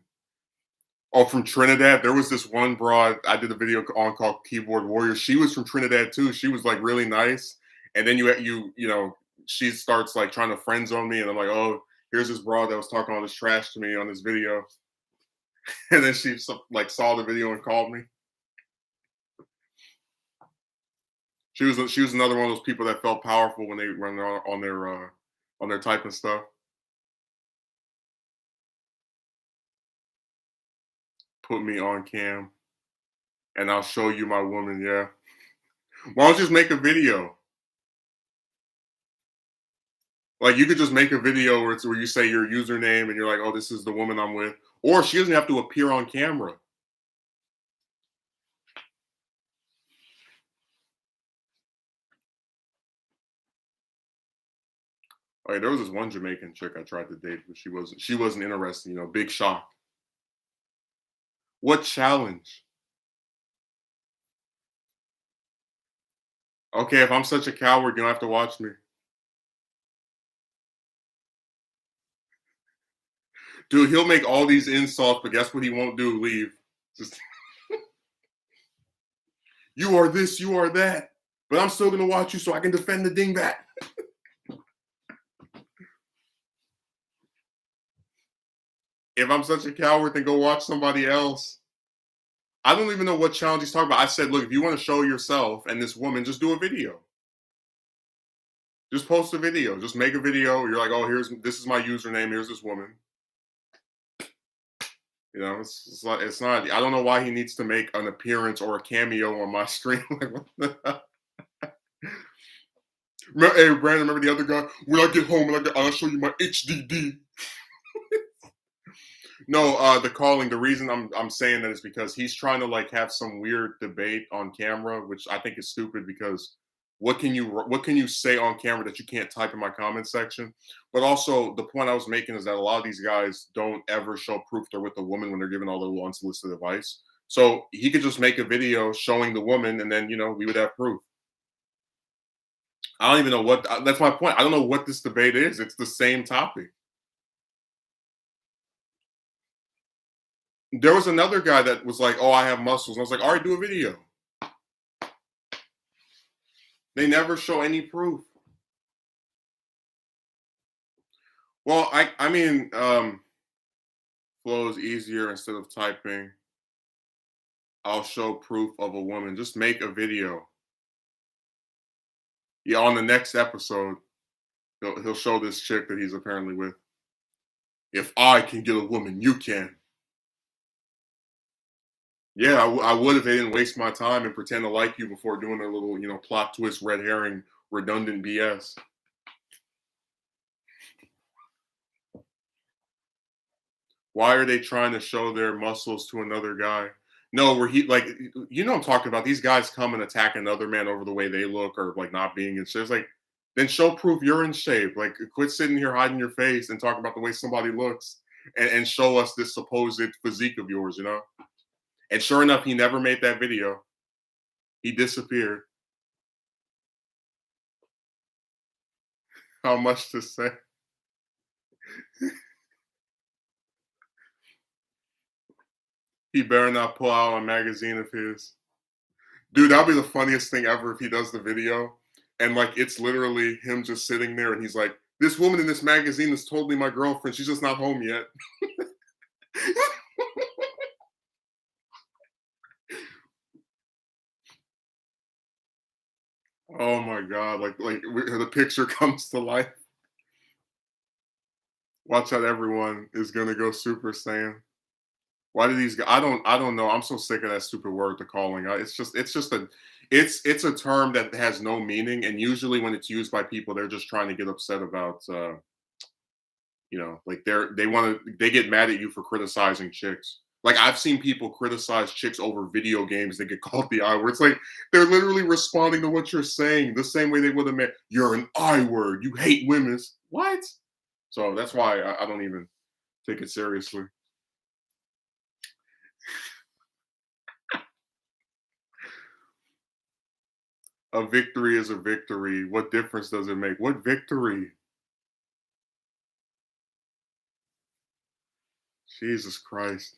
Oh, from Trinidad. There was this one broad I did a video on called Keyboard Warrior. She was from Trinidad too. She was like really nice. And then she starts like trying to friend zone me, and I'm like, oh, here's this broad that was talking all this trash to me on this video. And then she like saw the video and called me. She was another one of those people that felt powerful when they're on their type and stuff. Put me on cam, and I'll show you my woman. Yeah. Why don't you just make a video? Like you could just make a video where you say your username and you're like, oh, this is the woman I'm with, or she doesn't have to appear on camera. Like there was this one Jamaican chick I tried to date, but she wasn't interested. Big shock. What challenge? Okay, if I'm such a coward, you don't have to watch me. Dude, he'll make all these insults, but guess what he won't do? Leave. Just you are this, you are that. But I'm still gonna watch you so I can defend the dingbat. If I'm such a coward, then go watch somebody else. I don't even know what challenge he's talking about. I said, look, if you want to show yourself and this woman, just do a video. Just post a video. Just make a video. You're like, oh, this is my username. Here's this woman. It's not. I don't know why he needs to make an appearance or a cameo on my stream. Hey, Brandon, remember the other guy? When I get home, I'll show you my HDD. No, the calling. The reason I'm saying that is because he's trying to like have some weird debate on camera, which I think is stupid. Because what can you say on camera that you can't type in my comment section? But also the point I was making is that a lot of these guys don't ever show proof they're with a woman when they're giving all their little unsolicited advice. So he could just make a video showing the woman, and then we would have proof. I don't even know what. That's my point. I don't know what this debate is. It's the same topic. There was another guy that was like, "Oh, I have muscles." And I was like, "All right, do a video." They never show any proof. Well, I mean, flows easier instead of typing. I'll show proof of a woman. Just make a video. Yeah, on the next episode, he'll show this chick that he's apparently with. If I can get a woman, you can. Yeah, I would if they didn't waste my time and pretend to like you before doing their little, plot twist, red herring, redundant BS. Why are they trying to show their muscles to another guy? No, where he like, I'm talking about. These guys come and attack another man over the way they look or like not being in shape. It's like, then show proof you're in shape. Like, quit sitting here hiding your face and talking about the way somebody looks, and show us this supposed physique of yours. And sure enough, he never made that video. He disappeared. How much to say? He better not pull out a magazine of his. Dude, that'll be the funniest thing ever if he does the video. And like it's literally him just sitting there and he's like, this woman in this magazine is totally my girlfriend. She's just not home yet. Oh my god! The picture comes to life. Watch out! Everyone is gonna go Super Saiyan. Why do these? I don't know. I'm so sick of that stupid word, the calling. It's a term that has no meaning, and usually when it's used by people, they're just trying to get upset about. Like they get mad at you for criticizing chicks. Like I've seen people criticize chicks over video games. They get called the I word. It's like they're literally responding to what you're saying the same way they would have meant you're an I word. You hate women. What? So that's why I don't even take it seriously. A victory is a victory. What difference does it make? What victory? Jesus Christ.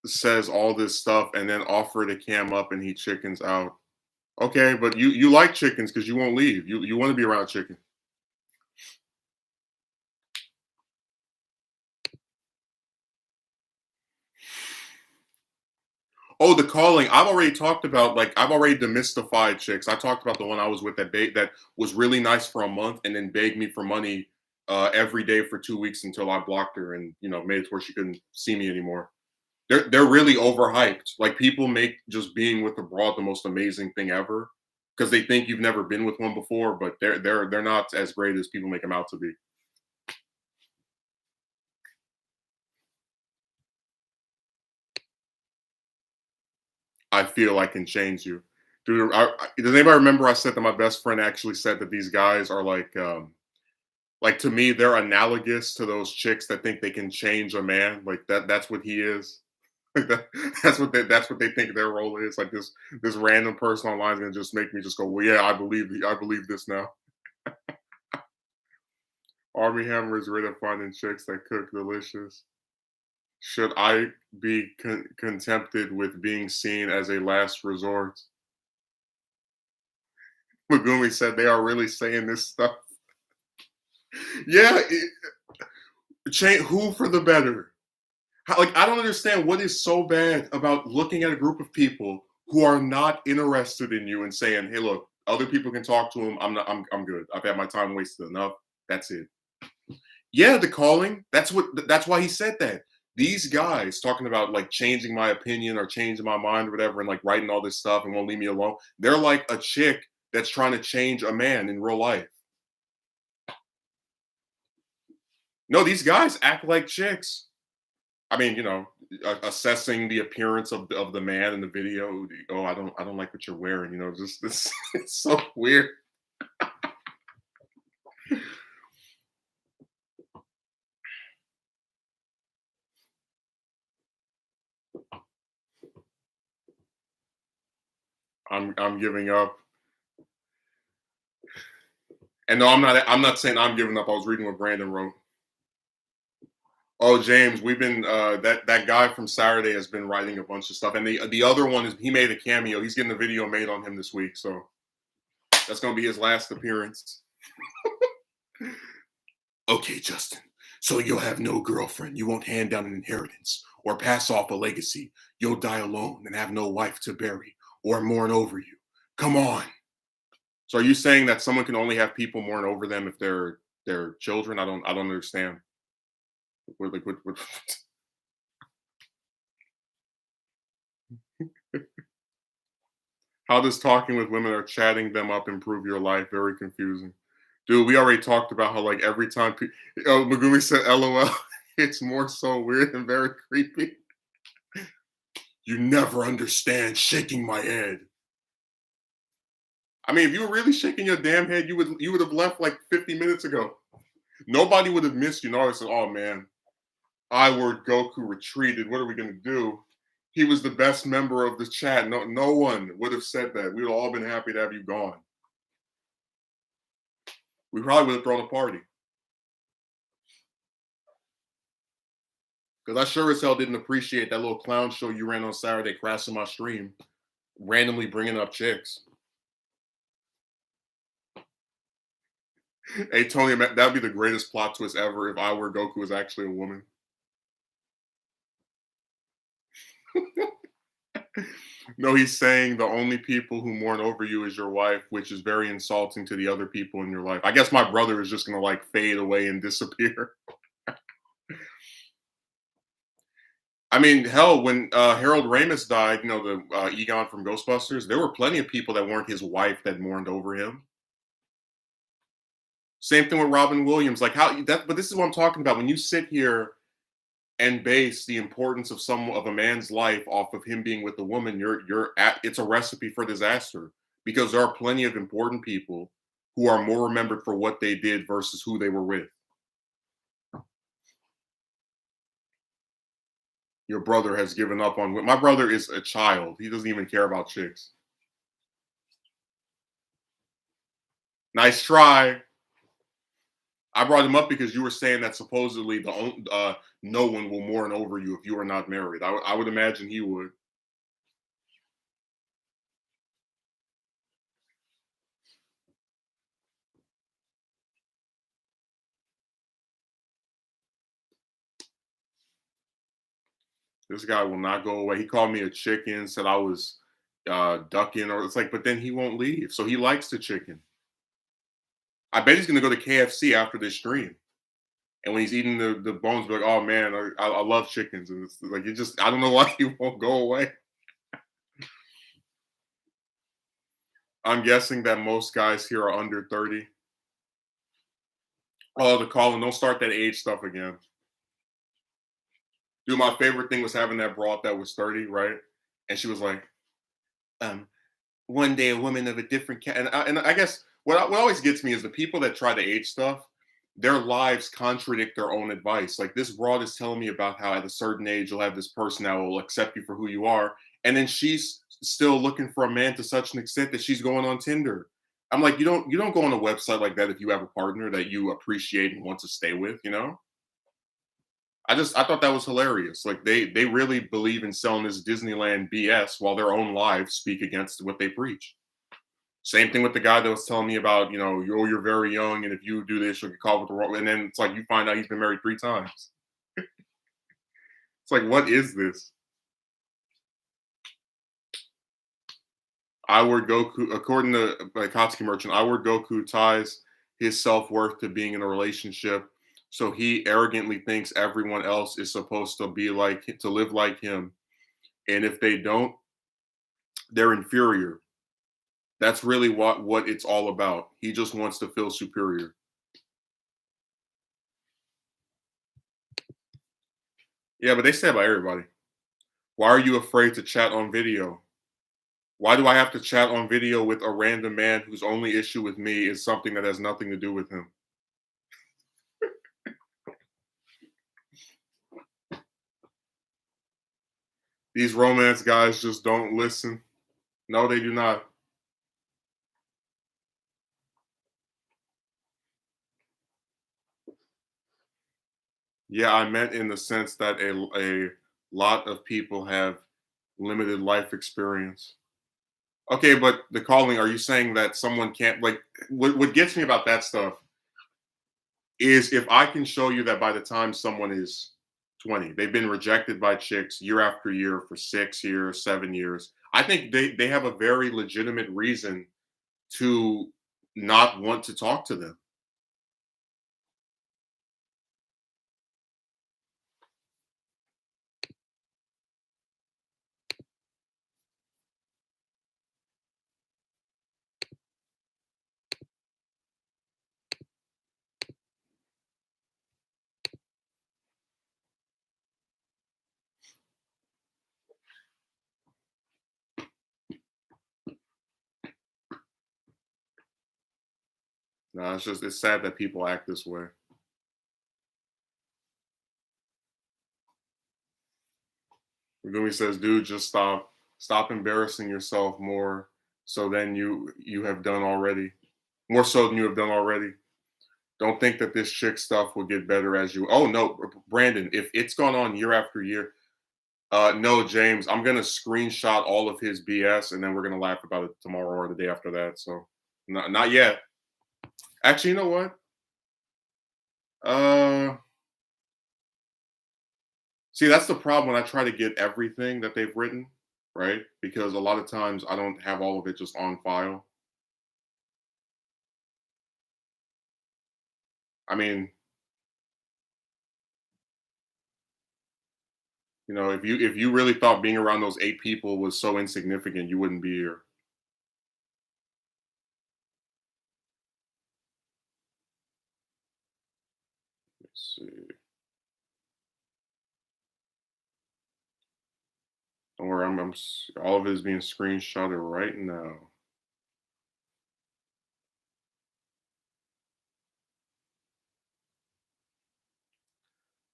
Says all this stuff and then offer to cam up and he chickens out. Okay, but you like chickens because you won't leave. You want to be around chicken. Oh, the calling. I've already talked about I've already demystified chicks. I talked about the one I was with that was really nice for a month and then begged me for money every day for 2 weeks until I blocked her and made it to where she couldn't see me anymore. They're really overhyped. Like people make just being with a broad the most amazing thing ever because they think you've never been with one before, but they're not as great as people make them out to be. I feel I can change you. Dude, does anybody remember I said that my best friend actually said that these guys are like to me, they're analogous to those chicks that think they can change a man. Like that's what he is. Like that's what they think their role is. Like this random person online is gonna just make me just go, well, yeah, I believe this now. Army Hammer is rid of finding chicks that cook delicious. Should I be contempted with being seen as a last resort? Magumi said they are really saying this stuff. Yeah, change who for the better? Like I don't understand what is so bad about looking at a group of people who are not interested in you and saying, "Hey, look, other people can talk to them. I'm not. I'm good. I've had my time wasted enough. That's it." Yeah, the calling. That's why he said that. These guys talking about like changing my opinion or changing my mind or whatever, and like writing all this stuff and won't leave me alone. They're like a chick that's trying to change a man in real life. No, these guys act like chicks. I mean, assessing the appearance of the man in the video. Oh, I don't like what you're wearing. Just this. It's so weird. I'm giving up. And no, I'm not saying I'm giving up. I was reading what Brandon wrote. Oh, James, we've been that guy from Saturday has been writing a bunch of stuff, and the other one is he made a cameo. He's getting a video made on him this week, so that's gonna be his last appearance. Okay, Justin. So you'll have no girlfriend. You won't hand down an inheritance or pass off a legacy. You'll die alone and have no wife to bury or mourn over you. Come on. So are you saying that someone can only have people mourn over them if they're their children? I don't understand. What? How does talking with women or chatting them up improve your life? Very confusing. Dude, we already talked about how like every time oh, Megumi said LOL, it's more so weird and very creepy. You never understand shaking my head. I mean, if you were really shaking your damn head, you would have left like 50 minutes ago. Nobody would have missed you. No, I said, oh man, I word Goku retreated. What are we gonna do? He was the best member of the chat. No one would have said that. We would all been happy to have you gone. We probably would have thrown a party. Because I sure as hell didn't appreciate that little clown show you ran on Saturday crashing my stream, randomly bringing up chicks. Hey, Tony, that'd be the greatest plot twist ever if I were Goku was actually a woman. No, he's saying the only people who mourn over you is your wife, which is very insulting to the other people in your life. I guess my brother is just gonna like fade away and disappear. I mean, hell, when Harold Ramis died, you know, the Egon from Ghostbusters, there were plenty of people that weren't his wife that mourned over him. Same thing with Robin Williams. Like how that, but this is what I'm talking about. When you sit here and base the importance of some of a man's life off of him being with a woman, you're at it's a recipe for disaster because there are plenty of important people who are more remembered for what they did versus who they were with. Your brother has given up on my brother is a child. He doesn't even care about chicks. Nice try. I brought him up because you were saying that supposedly no one will mourn over you if you are not married. I would imagine he would. This guy will not go away. He called me a chicken, said I was ducking, or it's like, but then he won't leave. So he likes the chicken. I bet he's gonna go to KFC after this stream. And when he's eating the bones, be like, oh man, I love chickens. And it's like, I don't know why he won't go away. I'm guessing that most guys here are under 30. Oh, the calling, don't start that age stuff again. Dude, my favorite thing was having that broad that was 30, right? And she was like, um, one day a woman of a different and I guess what always gets me is the people that try to age stuff, their lives contradict their own advice. Like this broad is telling me about how at a certain age you'll have this person that will accept you for who you are, and then she's still looking for a man to such an extent that she's going on Tinder. I'm like, you don't go on a website like that if you have a partner that you appreciate and want to stay with, you know? I thought that was hilarious. Like they really believe in selling this Disneyland BS while their own lives speak against what they preach. Same thing with the guy that was telling me about, you know, you're very young, and if you do this, you'll get caught with the wrong. And then it's like you find out he's been married 3 times. It's like, what is this? I word Goku, according to Katsuki Merchant, I word Goku ties his self worth to being in a relationship. So he arrogantly thinks everyone else is supposed to be like to live like him, and if they don't, they're inferior. That's really what it's all about. He just wants to feel superior. Yeah, but they say about everybody. Why are you afraid to chat on video? Why do I have to chat on video with a random man whose only issue with me is something that has nothing to do with him? These romance guys just don't listen. No, they do not. Yeah, I meant in the sense that a lot of people have limited life experience. Okay, but the calling, are you saying that someone can't like what gets me about that stuff is if I can show you that by the time someone is 20, they've been rejected by chicks year after year for 6 years, 7 years. I think they have a very legitimate reason to not want to talk to them. No, it's sad that people act this way. Megumi says, dude, just stop embarrassing yourself more so then you have done already. More so than you have done already. Don't think that this chick stuff will get better as you. Oh no, Brandon, if it's gone on year after year, no, James, I'm gonna screenshot all of his BS and then we're gonna laugh about it tomorrow or the day after that. So, not yet. Actually, you know what? Uh, See, that's the problem when I try to get everything that they've written, right? Because a lot of times I don't have all of it just on file. I mean, if you really thought being around those 8 people was so insignificant, you wouldn't be here. Let's see. Don't worry, all of it is being screenshotted right now.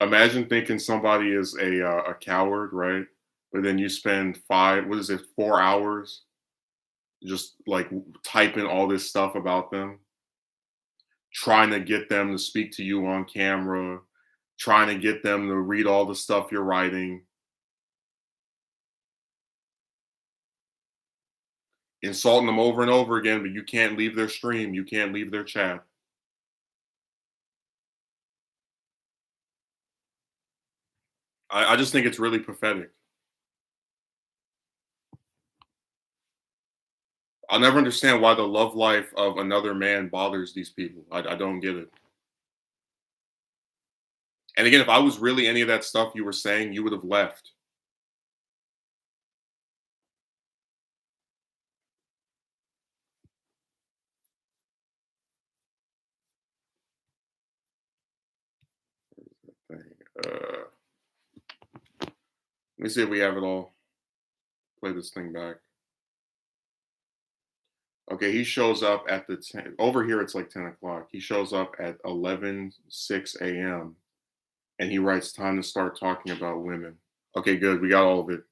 Imagine thinking somebody is a coward, right? But then you spend what is it, 4 hours just like typing all this stuff about them, trying to get them to speak to you on camera, trying to get them to read all the stuff you're writing, insulting them over and over again, but you can't leave their stream, you can't leave their chat. I just think it's really pathetic. I'll never understand why the love life of another man bothers these people. I don't get it. And again, if I was really any of that stuff you were saying, you would have left. Thing. Let me see if we have it all. Play this thing back. Okay, he shows up at the 10, over here it's like 10 o'clock. He shows up at 11:06 a.m. and he writes time to start talking about women. Okay, good. We got all of it.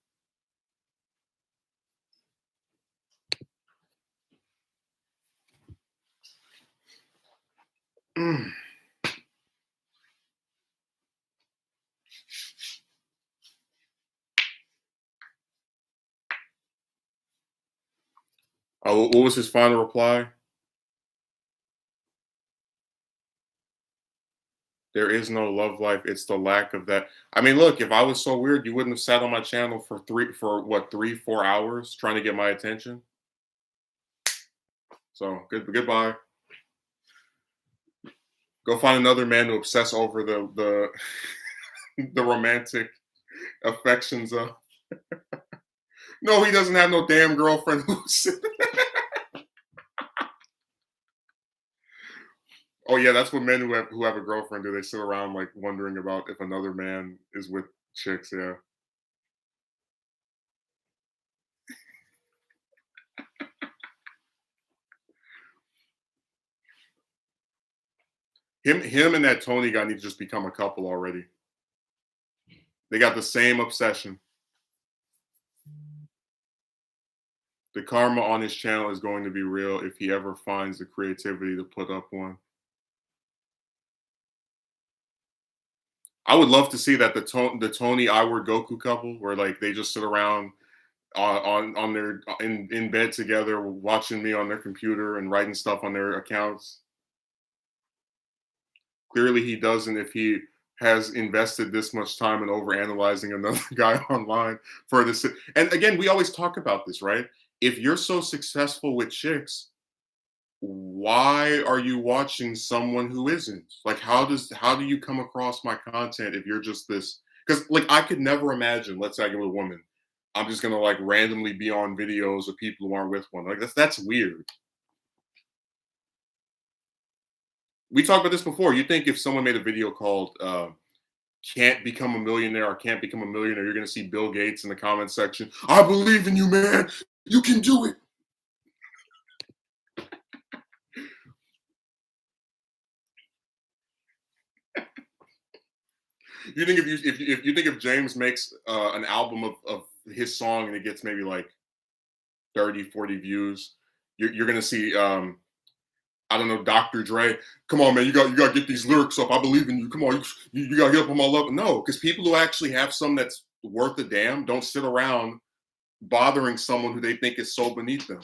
Oh, what was his final reply? There is no love life. It's the lack of that. I mean, look, if I was so weird, you wouldn't have sat on my channel for what, 3, 4 hours trying to get my attention. So goodbye. Go find another man to obsess over the the romantic affections of. No, he doesn't have no damn girlfriend who's. Oh yeah, that's what men who have a girlfriend do. They sit around like wondering about if another man is with chicks. Yeah. Him and that Tony guy need to just become a couple already. They got the same obsession. The karma on his channel is going to be real if he ever finds the creativity to put up one. I would love to see that the Tony Iward Goku couple, where like they just sit around on their in bed together, watching me on their computer and writing stuff on their accounts. Clearly, he doesn't. If he has invested this much time in overanalyzing another guy online for this, and again, we always talk about this, right? If you're so successful with chicks, why are you watching someone who isn't? Like, how do you come across my content if you're just this? Because like I could never imagine. Let's say I get with a woman, I'm just gonna like randomly be on videos of people who aren't with one. Like that's weird. We talked about this before. You think if someone made a video called "Can't Become a Millionaire" or "Can't Become a Millionaire," you're gonna see Bill Gates in the comment section. I believe in you, man. You can do it. You think if you think if James makes an album of his song and it gets maybe like 30, 40 views, you're gonna see I don't know, Dr. Dre. Come on, man, you got to get these lyrics up. I believe in you. Come on, you got to get up on my level. No, because people who actually have some that's worth a damn don't sit around bothering someone who they think is so beneath them.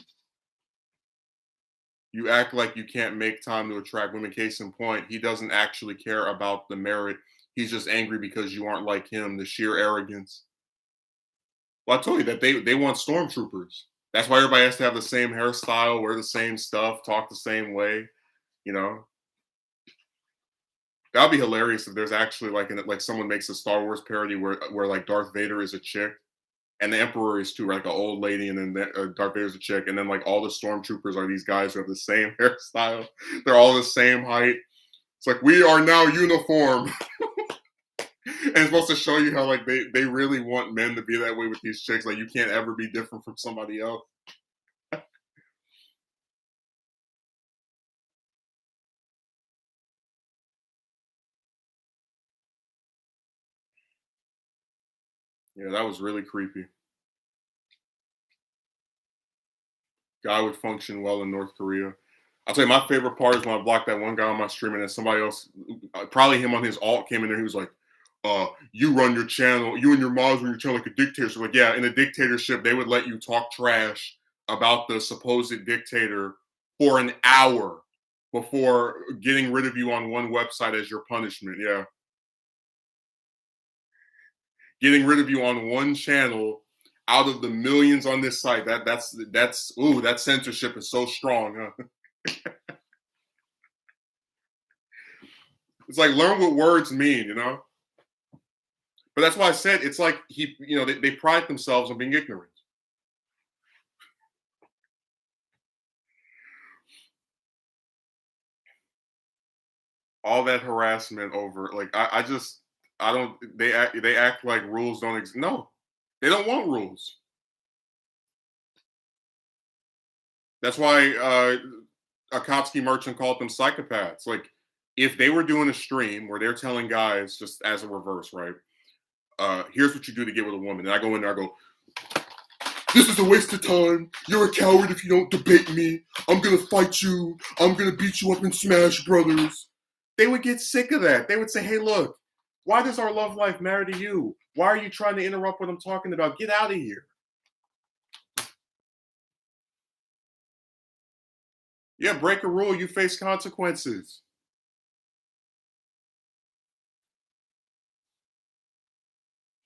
You act like you can't make time to attract women. Case in point, he doesn't actually care about the merit. He's just angry because you aren't like him. The sheer arrogance. Well, I told you that they want stormtroopers. That's why everybody has to have the same hairstyle, wear the same stuff, talk the same way. You know, that'd be hilarious if there's actually like someone makes a Star Wars parody where like Darth Vader is a chick and the Emperor is too, like an old lady, and then Darth Vader's a chick, and then like all the stormtroopers are these guys who have the same hairstyle. They're all the same height. It's like we are now uniform, and it's supposed to show you how like they really want men to be that way with these chicks. Like you can't ever be different from somebody else. Yeah, that was really creepy. Guy would function well in North Korea. I'll tell you, my favorite part is when I blocked that one guy on my stream, and then somebody else, probably him on his alt, came in there. He was like, "You run your channel, you and your mods run your channel like a dictator." So like, yeah, in a dictatorship, they would let you talk trash about the supposed dictator for an hour before getting rid of you on one website as your punishment. Yeah, getting rid of you on one channel out of the millions on this site. That's ooh, that censorship is so strong. Huh? It's like learn what words mean, you know. But that's why I said it's like they pride themselves on being ignorant. All that harassment over like I don't they act like rules don't exist. No, they don't want rules. That's why Akatsuki Merchant called them psychopaths. Like if they were doing a stream where they're telling guys just as a reverse, right? Here's what you do to get with a woman. And I go in there, I go, this is a waste of time. You're a coward if you don't debate me. I'm gonna fight you. I'm gonna beat you up in Smash Brothers. They would get sick of that. They would say, hey, look, why does our love life matter to you? Why are you trying to interrupt what I'm talking about? Get out of here. Yeah, break a rule, you face consequences.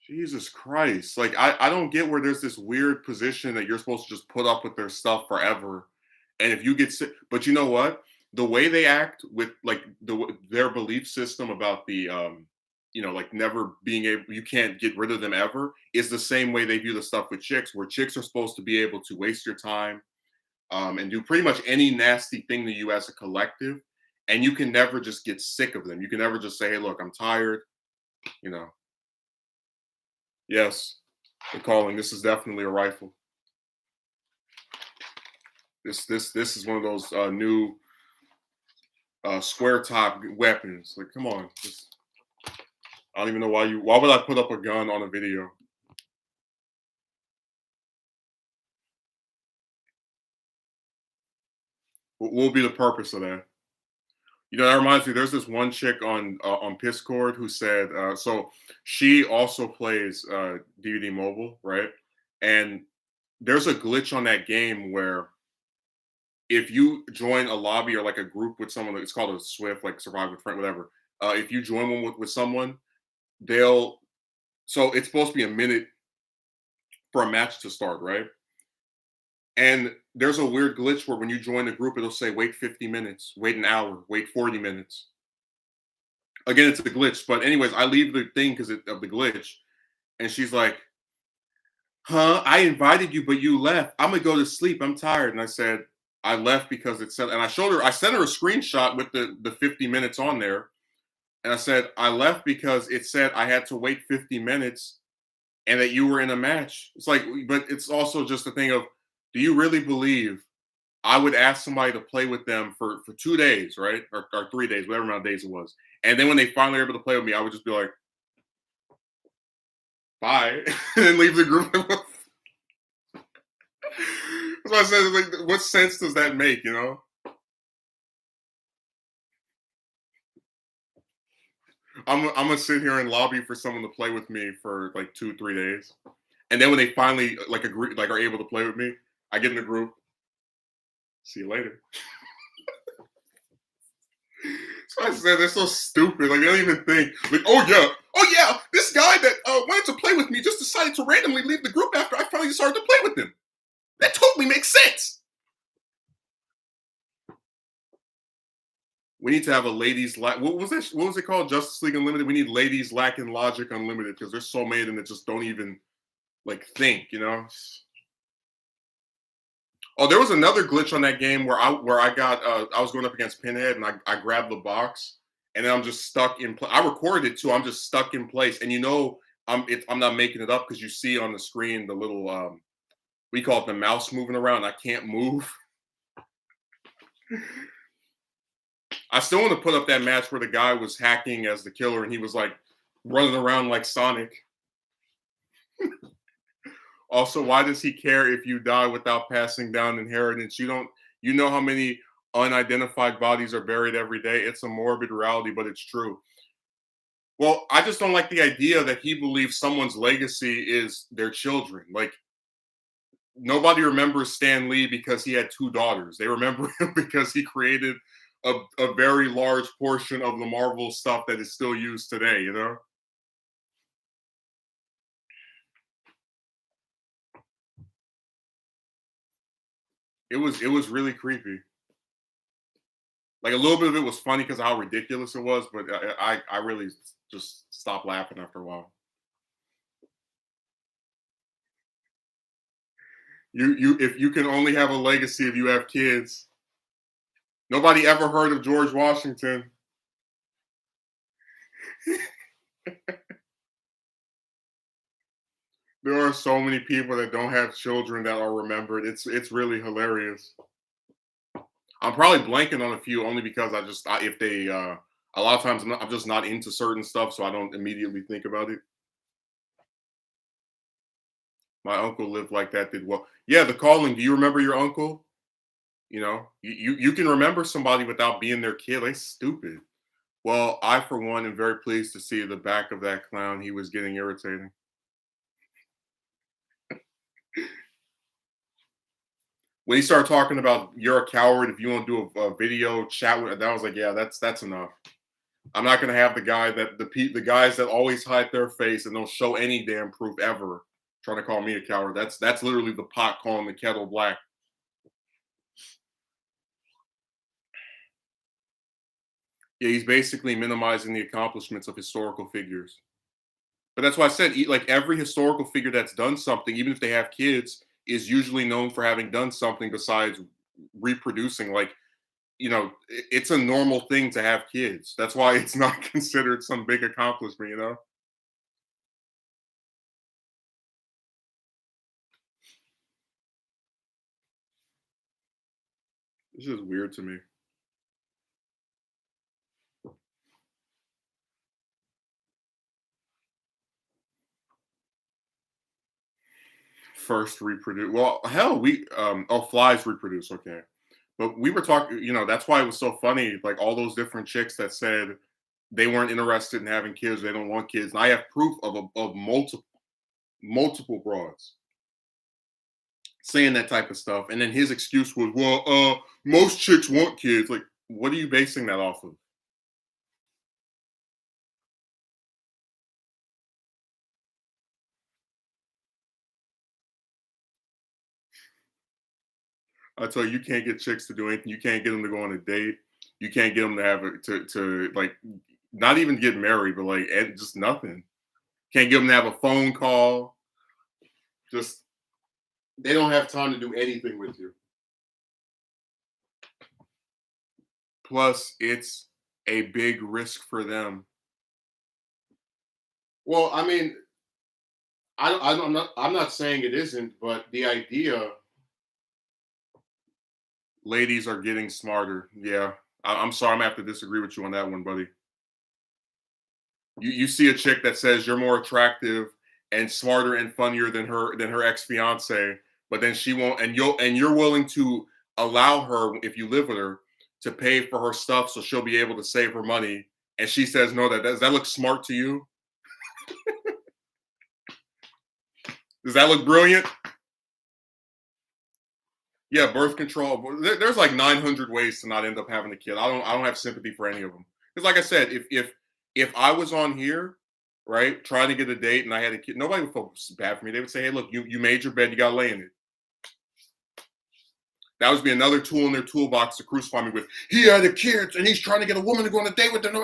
Jesus Christ. Like, I don't get where there's this weird position that you're supposed to just put up with their stuff forever. And if you get sick, but you know what? The way they act with like their belief system about like never being able, you can't get rid of them ever, is the same way they view the stuff with chicks, where chicks are supposed to be able to waste your time and do pretty much any nasty thing to you as a collective. And you can never just get sick of them. You can never just say, hey, look, I'm tired, you know. Yes, the calling. This is definitely a rifle. This is one of those new square top weapons. Like, come on. I don't even know why would I put up a gun on a video? What will be the purpose of that? You know, that reminds me. There's this one chick on Discord who said, so she also plays DVD Mobile, right? And there's a glitch on that game where if you join a lobby or like a group with someone, it's called a Swift, like Survive with Friend, whatever. If you join one with someone, they'll so it's supposed to be a minute for a match to start, right? And there's a weird glitch where when you join the group, it'll say wait 50 minutes, wait an hour, wait 40 minutes. Again, it's a glitch. But anyways, I leave the thing because of the glitch. And she's like, huh? I invited you, but you left. I'm gonna go to sleep. I'm tired. And I said, I left because it said, and I sent her a screenshot with the 50 minutes on there. And I said, I left because it said I had to wait 50 minutes and that you were in a match. It's like, but it's also just a thing of, do you really believe I would ask somebody to play with them for 2 days, right? Or 3 days, whatever amount of days it was. And then when they finally were able to play with me, I would just be like, bye, and then leave the group. That's why I said, like, what sense does that make, you know? I'm gonna sit here and lobby for someone to play with me for like 2, 3 days, and then when they finally like agree, like are able to play with me, I get in the group. See you later. I said they're so stupid. Like they don't even think. Like, oh yeah, this guy that wanted to play with me just decided to randomly leave the group after I finally started to play with him. That totally makes sense. We need to have a ladies lack. What was this? What was it called? Justice League Unlimited. We need ladies lacking logic unlimited because there's so many of them that just don't even like think. You know. Oh, there was another glitch on that game where I got I was going up against Pinhead and I grabbed the box and then I'm just stuck in. I recorded it too. I'm just stuck in place, and I'm not making it up because you see on the screen the little we call it the mouse moving around. I can't move. I still want to put up that match where the guy was hacking as the killer and he was like running around like Sonic. Also, why does he care if you die without passing down inheritance? You know how many unidentified bodies are buried every day? It's a morbid reality, but it's true. Well, I just don't like the idea that he believes someone's legacy is their children. Like, nobody remembers Stan Lee because he had two daughters. They remember him because he created a very large portion of the Marvel stuff that is still used today, you know? It was really creepy. Like a little bit of it was funny because of how ridiculous it was, but I really just stopped laughing after a while. You if you can only have a legacy if you have kids. Nobody ever heard of George Washington. There are so many people that don't have children that are remembered. It's really hilarious. I'm probably blanking on a few only because if they a lot of times I'm just not into certain stuff, so I don't immediately think about it. My uncle lived like that. Did well. Yeah, the calling. Do you remember your uncle? You know, you can remember somebody without being their kid. They stupid. Well, I for one am very pleased to see the back of that clown. He was getting irritating. When he started talking about you're a coward if you want to do a video chat with, that was like, yeah, that's enough. I'm not gonna have the guy that the guys that always hide their face and don't show any damn proof ever trying to call me a coward. That's literally the pot calling the kettle black. Yeah, he's basically minimizing the accomplishments of historical figures. But that's why I said, like every historical figure that's done something, even if they have kids, is usually known for having done something besides reproducing. Like, it's a normal thing to have kids. That's why it's not considered some big accomplishment, you know? This is weird to me. First reproduce. Well, hell, flies reproduce, okay. But we were talking, that's why it was so funny. Like all those different chicks that said they weren't interested in having kids, they don't want kids. And I have proof of multiple broads saying that type of stuff. And then his excuse was, well, most chicks want kids. Like, what are you basing that off of? I tell you, you can't get chicks to do anything. You can't get them to go on a date. You can't get them to have to like not even get married, but like just nothing. Can't get them to have a phone call. Just they don't have time to do anything with you. Plus, it's a big risk for them. Well, I mean, I'm not saying it isn't, but the idea, ladies are getting smarter. Yeah, I'm sorry, I'm gonna have to disagree with you on that one, buddy. You see a chick that says you're more attractive and smarter and funnier than her ex fiance, but then she won't, and you're willing to allow her if you live with her to pay for her stuff so she'll be able to save her money, and she says no. Does that look smart to you? Does that look brilliant? Yeah, birth control. There's like 900 ways to not end up having a kid. I don't have sympathy for any of them. Because like I said, if I was on here, right, trying to get a date and I had a kid, nobody would feel bad for me. They would say, "Hey, look, you made your bed, you got to lay in it." That would be another tool in their toolbox to crucify me with. He had a kid and he's trying to get a woman to go on a date with them.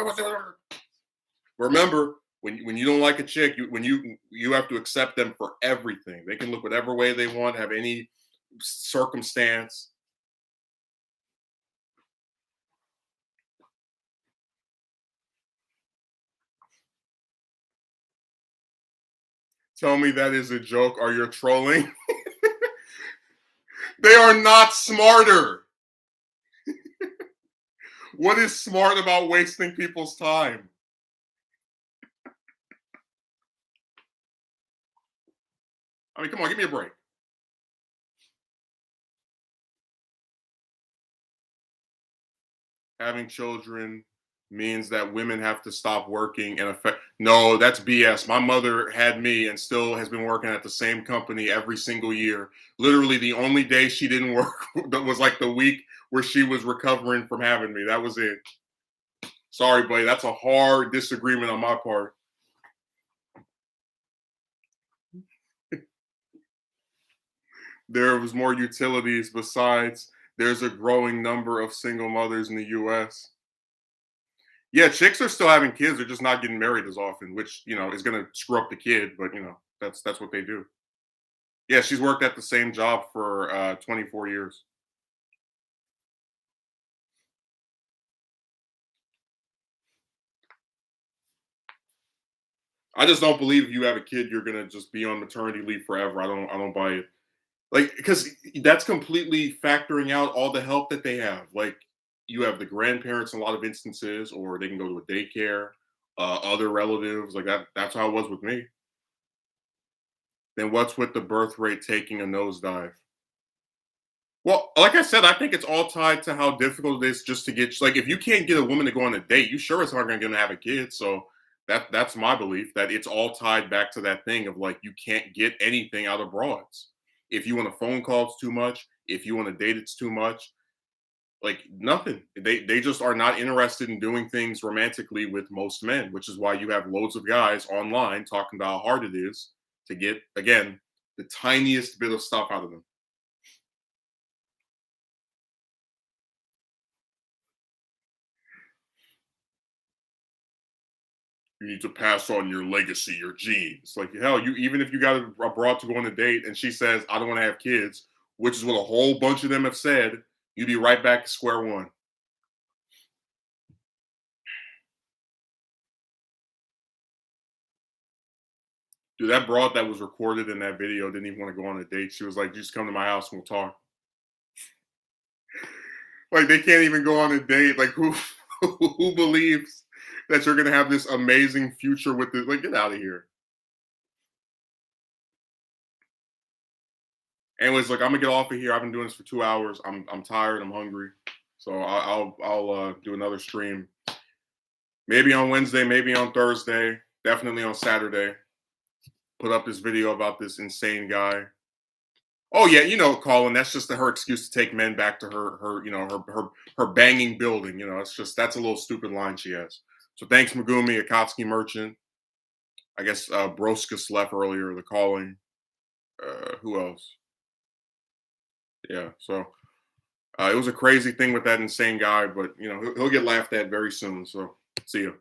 Remember, when you don't like a chick, you have to accept them for everything. They can look whatever way they want, have any circumstance. Tell me that is a joke or you're trolling. They are not smarter. What is smart about wasting people's time? I mean, come on, give me a break. Having children means that women have to stop working and affect. No, that's BS. My mother had me and still has been working at the same company every single year. Literally, the only day she didn't work was like the week where she was recovering from having me. That was it. Sorry, buddy. That's a hard disagreement on my part. There was more utilities besides there's a growing number of single mothers in the US. Yeah, chicks are still having kids, they're just not getting married as often, which, is gonna screw up the kid, but that's what they do. Yeah, she's worked at the same job for 24 years. I just don't believe if you have a kid, you're gonna just be on maternity leave forever. I don't buy it. Like, because that's completely factoring out all the help that they have. Like, you have the grandparents in a lot of instances, or they can go to a daycare, other relatives. Like that's how it was with me. Then what's with the birth rate taking a nosedive? Well, like I said, I think it's all tied to how difficult it is just to get. Like, if you can't get a woman to go on a date, you sure as hell aren't going to have a kid. So that's my belief that it's all tied back to that thing of like you can't get anything out of broads. If you want a phone call, it's too much. If you want a date, it's too much. Like nothing. They just are not interested in doing things romantically with most men, which is why you have loads of guys online talking about how hard it is to get again the tiniest bit of stuff out of them. You need to pass on your legacy, your genes. Like hell, you even if you got a broad to go on a date and she says, I don't want to have kids, which is what a whole bunch of them have said, you'd be right back to square one. Dude, that broad that was recorded in that video didn't even want to go on a date. She was like, just come to my house and we'll talk. Like they can't even go on a date. Like who who believes that you're gonna have this amazing future with this? Like, get out of here. Anyways, like I'm gonna get off of here. I've been doing this for 2 hours. I'm tired. I'm hungry. So I'll do another stream. Maybe on Wednesday, maybe on Thursday, definitely on Saturday. Put up this video about this insane guy. Oh yeah, Colin. That's just her excuse to take men back to her banging building. It's just that's a little stupid line she has. So thanks, Megumi, Akatsuki Merchant. I guess Broskus left earlier. The calling. Who else? Yeah. So it was a crazy thing with that insane guy, but he'll get laughed at very soon. So see you.